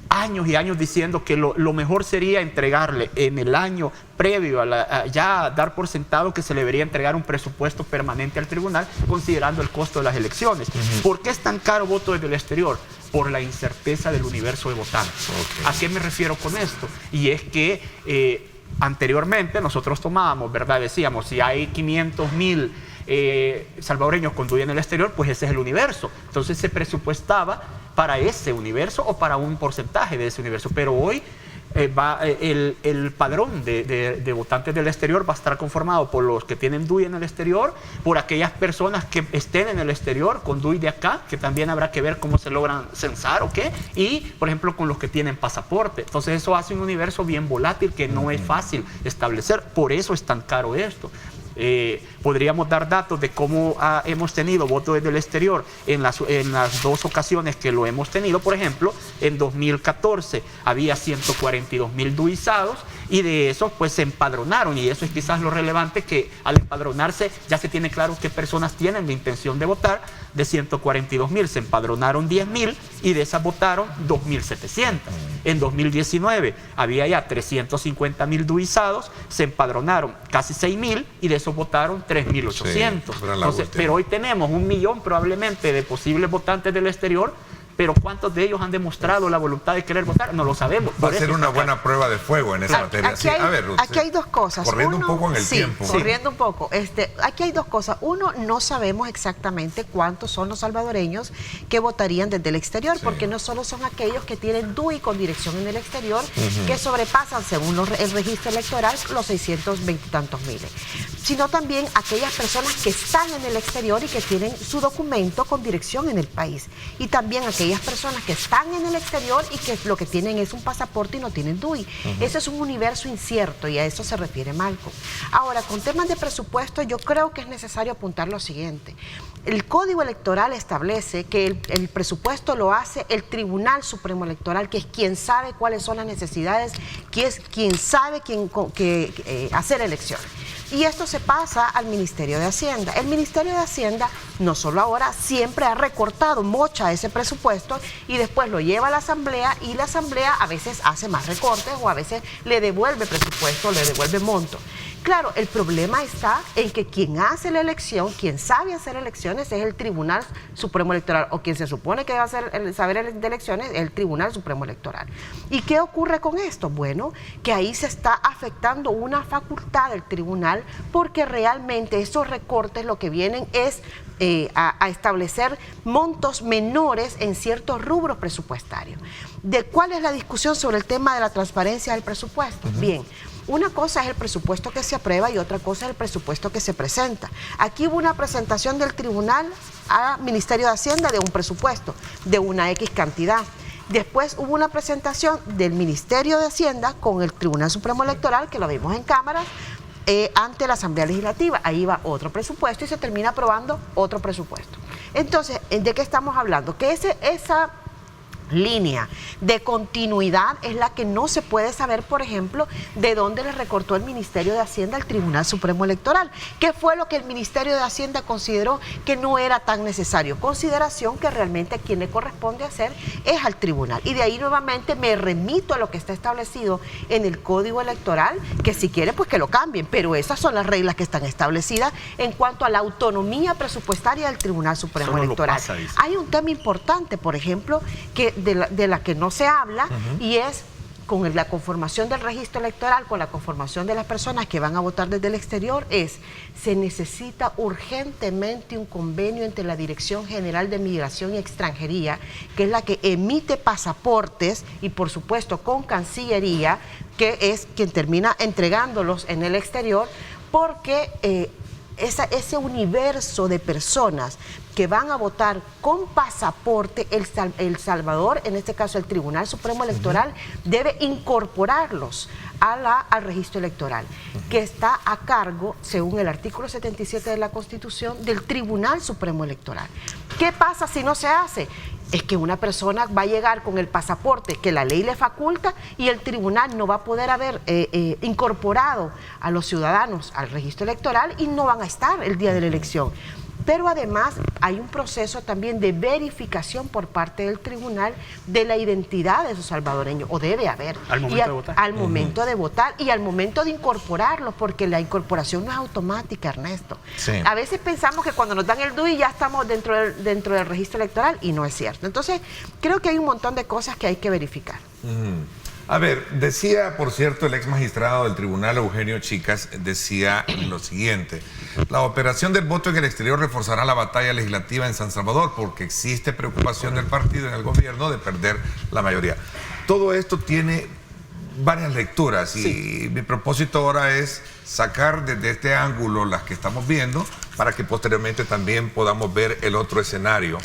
Speaker 5: años y años diciendo que lo mejor sería entregarle en el año previo ya dar por sentado que se le debería entregar un presupuesto permanente al tribunal, considerando el costo de las elecciones. ¿Por qué es tan caro voto desde el exterior? por la incerteza del universo de votantes. ¿A qué me refiero con esto? Y es que anteriormente nosotros tomábamos, ¿verdad? Decíamos, si hay 500,000 salvadoreños con DUI en el exterior, pues ese es el universo. Entonces se presupuestaba para ese universo o para un porcentaje de ese universo. Pero hoy el padrón de votantes del exterior va a estar conformado por los que tienen DUI en el exterior, por aquellas personas que estén en el exterior con DUI de acá, que también habrá que ver cómo se logran censar o qué, y por ejemplo con los que tienen pasaporte. Entonces eso hace un universo bien volátil que no es fácil establecer, por eso es tan caro esto. Podríamos dar datos de cómo hemos tenido votos desde el exterior en las dos ocasiones que lo hemos tenido. Por ejemplo, en 2014 había 142,000 duizados y de esos pues se empadronaron, y eso es quizás lo relevante, que al empadronarse ya se tiene claro qué personas tienen la intención de votar. De 142,000 se empadronaron 10,000 y de esas votaron 2,700. En 2019 había ya 350,000 duizados, se empadronaron casi 6,000 y de esos votaron 3,800.
Speaker 2: Sí,
Speaker 5: entonces, pero hoy tenemos 1 millón probablemente de posibles votantes del exterior, pero ¿cuántos de ellos han demostrado la voluntad de querer votar? No lo sabemos.
Speaker 2: Va a ser una buena prueba de fuego en esa materia.
Speaker 4: Aquí hay dos cosas.
Speaker 2: Corriendo un poco en el tiempo.
Speaker 4: Corriendo un poco. Aquí hay dos cosas. Uno, no sabemos exactamente cuántos son los salvadoreños que votarían desde el exterior, porque no solo son aquellos que tienen DUI con dirección en el exterior, que sobrepasan, según el registro electoral, los 620 y tantos miles, sino también aquellas personas que están en el exterior y que tienen su documento con dirección en el país. Y también aquellas personas que están en el exterior y que lo que tienen es un pasaporte y no tienen DUI. Ese es un universo incierto y a eso se refiere Malcolm. Ahora, con temas de presupuesto, yo creo que es necesario apuntar lo siguiente. El Código Electoral establece que el presupuesto lo hace el Tribunal Supremo Electoral, que es quien sabe cuáles son las necesidades, que es quien sabe hacer elecciones. Y esto se pasa al Ministerio de Hacienda. El Ministerio de Hacienda, no solo ahora, siempre ha recortado, mocha ese presupuesto y después lo lleva a la Asamblea, y la Asamblea a veces hace más recortes o a veces le devuelve presupuesto, le devuelve monto. Claro, el problema está en que quien hace la elección, quien sabe hacer elecciones, es el Tribunal Supremo Electoral, o quien se supone que va a saber de elecciones es el Tribunal Supremo Electoral. ¿Y qué ocurre con esto? Bueno, que ahí se está afectando una facultad del tribunal, porque realmente esos recortes lo que vienen es a establecer montos menores en ciertos rubros presupuestarios. ¿De cuál es la discusión sobre el tema de la transparencia del presupuesto? Bien. Una cosa es el presupuesto que se aprueba y otra cosa es el presupuesto que se presenta. Aquí hubo una presentación del tribunal al Ministerio de Hacienda de un presupuesto de una X cantidad. Después hubo una presentación del Ministerio de Hacienda con el Tribunal Supremo Electoral, que lo vimos en cámaras, ante la Asamblea Legislativa. Ahí va otro presupuesto y se termina aprobando otro presupuesto. Entonces, ¿de qué estamos hablando? Que esa línea de continuidad es la que no se puede saber, por ejemplo, de dónde le recortó el Ministerio de Hacienda al Tribunal Supremo Electoral. ¿Qué fue lo que el Ministerio de Hacienda consideró que no era tan necesario? Consideración que realmente a quien le corresponde hacer es al tribunal. Y de ahí nuevamente me remito a lo que está establecido en el Código Electoral, que si quiere pues que lo cambien, pero esas son las reglas que están establecidas en cuanto a la autonomía presupuestaria del Tribunal Supremo Electoral. Hay un tema importante, por ejemplo, que de la que no se habla, y es con la conformación del registro electoral, con la conformación de las personas que van a votar desde el exterior, se necesita urgentemente un convenio entre la Dirección General de Migración y Extranjería, que es la que emite pasaportes, y por supuesto con Cancillería, que es quien termina entregándolos en el exterior, porque ese universo de personas que van a votar con pasaporte, El Salvador, en este caso el Tribunal Supremo Electoral, debe incorporarlos al registro electoral, que está a cargo, según el artículo 77 de la Constitución, del Tribunal Supremo Electoral. ¿Qué pasa si no se hace? Es que una persona va a llegar con el pasaporte que la ley le faculta y el tribunal no va a poder haber incorporado a los ciudadanos al registro electoral y no van a estar el día de la elección. pero además hay un proceso también de verificación por parte del tribunal de la identidad de esos salvadoreños, o debe haber.
Speaker 5: Al momento de votar.
Speaker 4: Al momento de votar y al momento de incorporarlos, porque la incorporación no es automática, Ernesto.
Speaker 2: Sí.
Speaker 4: A veces pensamos que cuando nos dan el DUI ya estamos dentro del registro electoral y no es cierto. Entonces, creo que hay un montón de cosas que hay que verificar.
Speaker 2: A ver, decía, por cierto, el ex magistrado del tribunal, Eugenio Chicas, decía lo siguiente: la operación del voto en el exterior reforzará la batalla legislativa en San Salvador porque existe preocupación del partido en el gobierno de perder la mayoría. Todo esto tiene varias lecturas y mi propósito ahora es sacar desde este ángulo las que estamos viendo para que posteriormente también podamos ver el otro escenario,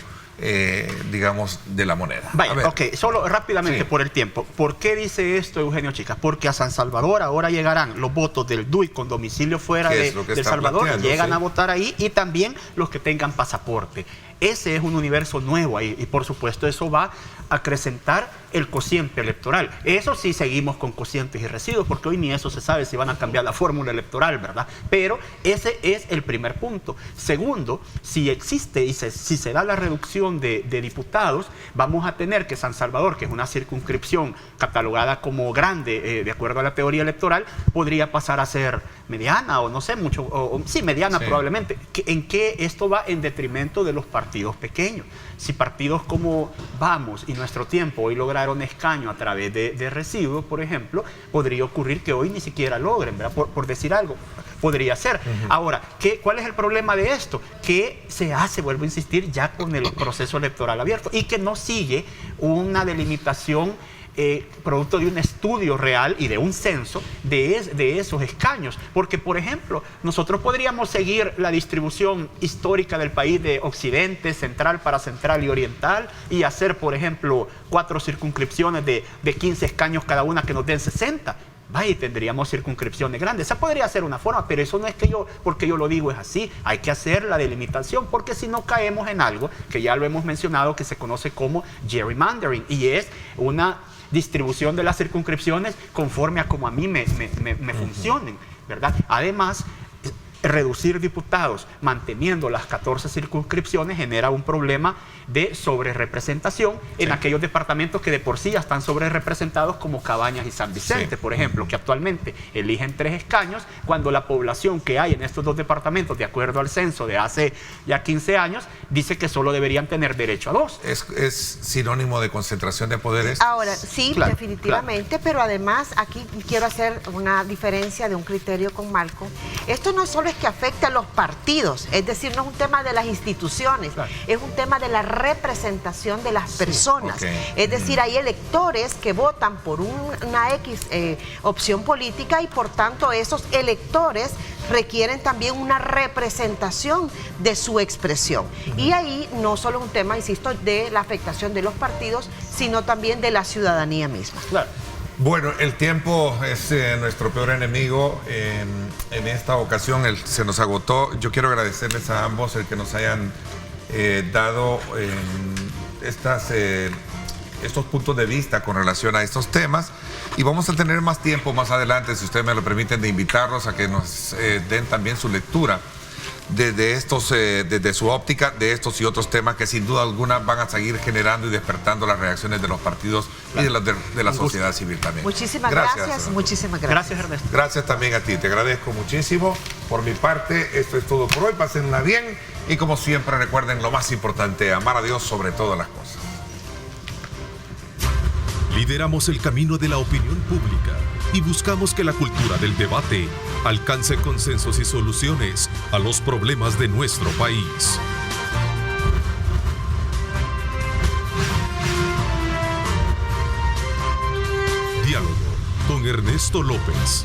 Speaker 2: digamos, de la moneda.
Speaker 5: Vaya, ok, solo rápidamente por el tiempo. ¿Por qué dice esto Eugenio Chicas? Porque a San Salvador ahora llegarán los votos del DUI con domicilio fuera de El Salvador, llegan a votar ahí, y también los que tengan pasaporte. Ese es un universo nuevo ahí y por supuesto eso va a acrecentar el cociente electoral. Eso sí, seguimos con cocientes y residuos, porque hoy ni eso se sabe si van a cambiar la fórmula electoral, ¿verdad? Pero ese es el primer punto. Segundo, si existe y si se da la reducción de diputados, vamos a tener que San Salvador, que es una circunscripción catalogada como grande, de acuerdo a la teoría electoral, podría pasar a ser mediana o no sé, mediana probablemente. ¿En qué esto va en detrimento de los partidos pequeños? Si partidos como Vamos y Nuestro Tiempo hoy lograron escaño a través de residuos, por ejemplo, podría ocurrir que hoy ni siquiera logren, ¿verdad? Por decir algo, podría ser. Ahora, ¿cuál es el problema de esto? Que se hace, vuelvo a insistir, ya con el proceso electoral abierto y que no sigue una delimitación producto de un estudio real y de un censo de esos escaños. Porque, por ejemplo, nosotros podríamos seguir la distribución histórica del país de occidente, central para central y oriental y hacer, por ejemplo, 4 circunscripciones de 15 escaños cada una que nos den 60. Vaya, y tendríamos circunscripciones grandes. Esa podría ser una forma, pero eso no es que porque yo lo digo es así. Hay que hacer la delimitación, porque si no caemos en algo que ya lo hemos mencionado, que se conoce como gerrymandering, y es una distribución de las circunscripciones conforme a como a mí me funcionen, ¿verdad? Además, reducir diputados manteniendo las 14 circunscripciones genera un problema de sobrerepresentación en aquellos departamentos que de por sí ya están sobrerepresentados, como Cabañas y San Vicente, por ejemplo, que actualmente eligen 3 escaños, cuando la población que hay en estos 2 departamentos, de acuerdo al censo de hace ya 15 años, dice que solo deberían tener derecho a 2.
Speaker 2: ¿Es sinónimo de concentración de poderes?
Speaker 4: Ahora, sí, claro, definitivamente, pero además aquí quiero hacer una diferencia de un criterio con Malcolm. Esto no solo es que afecte a los partidos, es decir, no es un tema de las instituciones, es un tema de la representación de las personas. Es decir, hay electores que votan por una X opción política y por tanto esos electores requieren también una representación de su expresión. Y ahí no solo es un tema, insisto, de la afectación de los partidos, sino también de la ciudadanía misma.
Speaker 2: Bueno, el tiempo es nuestro peor enemigo. En esta ocasión se nos agotó. Yo quiero agradecerles a ambos el que nos hayan dado estos puntos de vista con relación a estos temas, y vamos a tener más tiempo más adelante, si ustedes me lo permiten, de invitarlos a que nos den también su lectura desde su óptica de estos y otros temas que sin duda alguna van a seguir generando y despertando las reacciones de los partidos y de la sociedad civil también.
Speaker 4: Muchísimas gracias. Muchísimas gracias.
Speaker 5: Gracias, Ernesto.
Speaker 2: Gracias también a ti, te agradezco muchísimo. Por mi parte, esto es todo por hoy. Pásenla bien y, como siempre, recuerden lo más importante: amar a Dios sobre todas las cosas.
Speaker 1: Lideramos el camino de la opinión pública y buscamos que la cultura del debate alcance consensos y soluciones a los problemas de nuestro país. Diálogo con Ernesto López.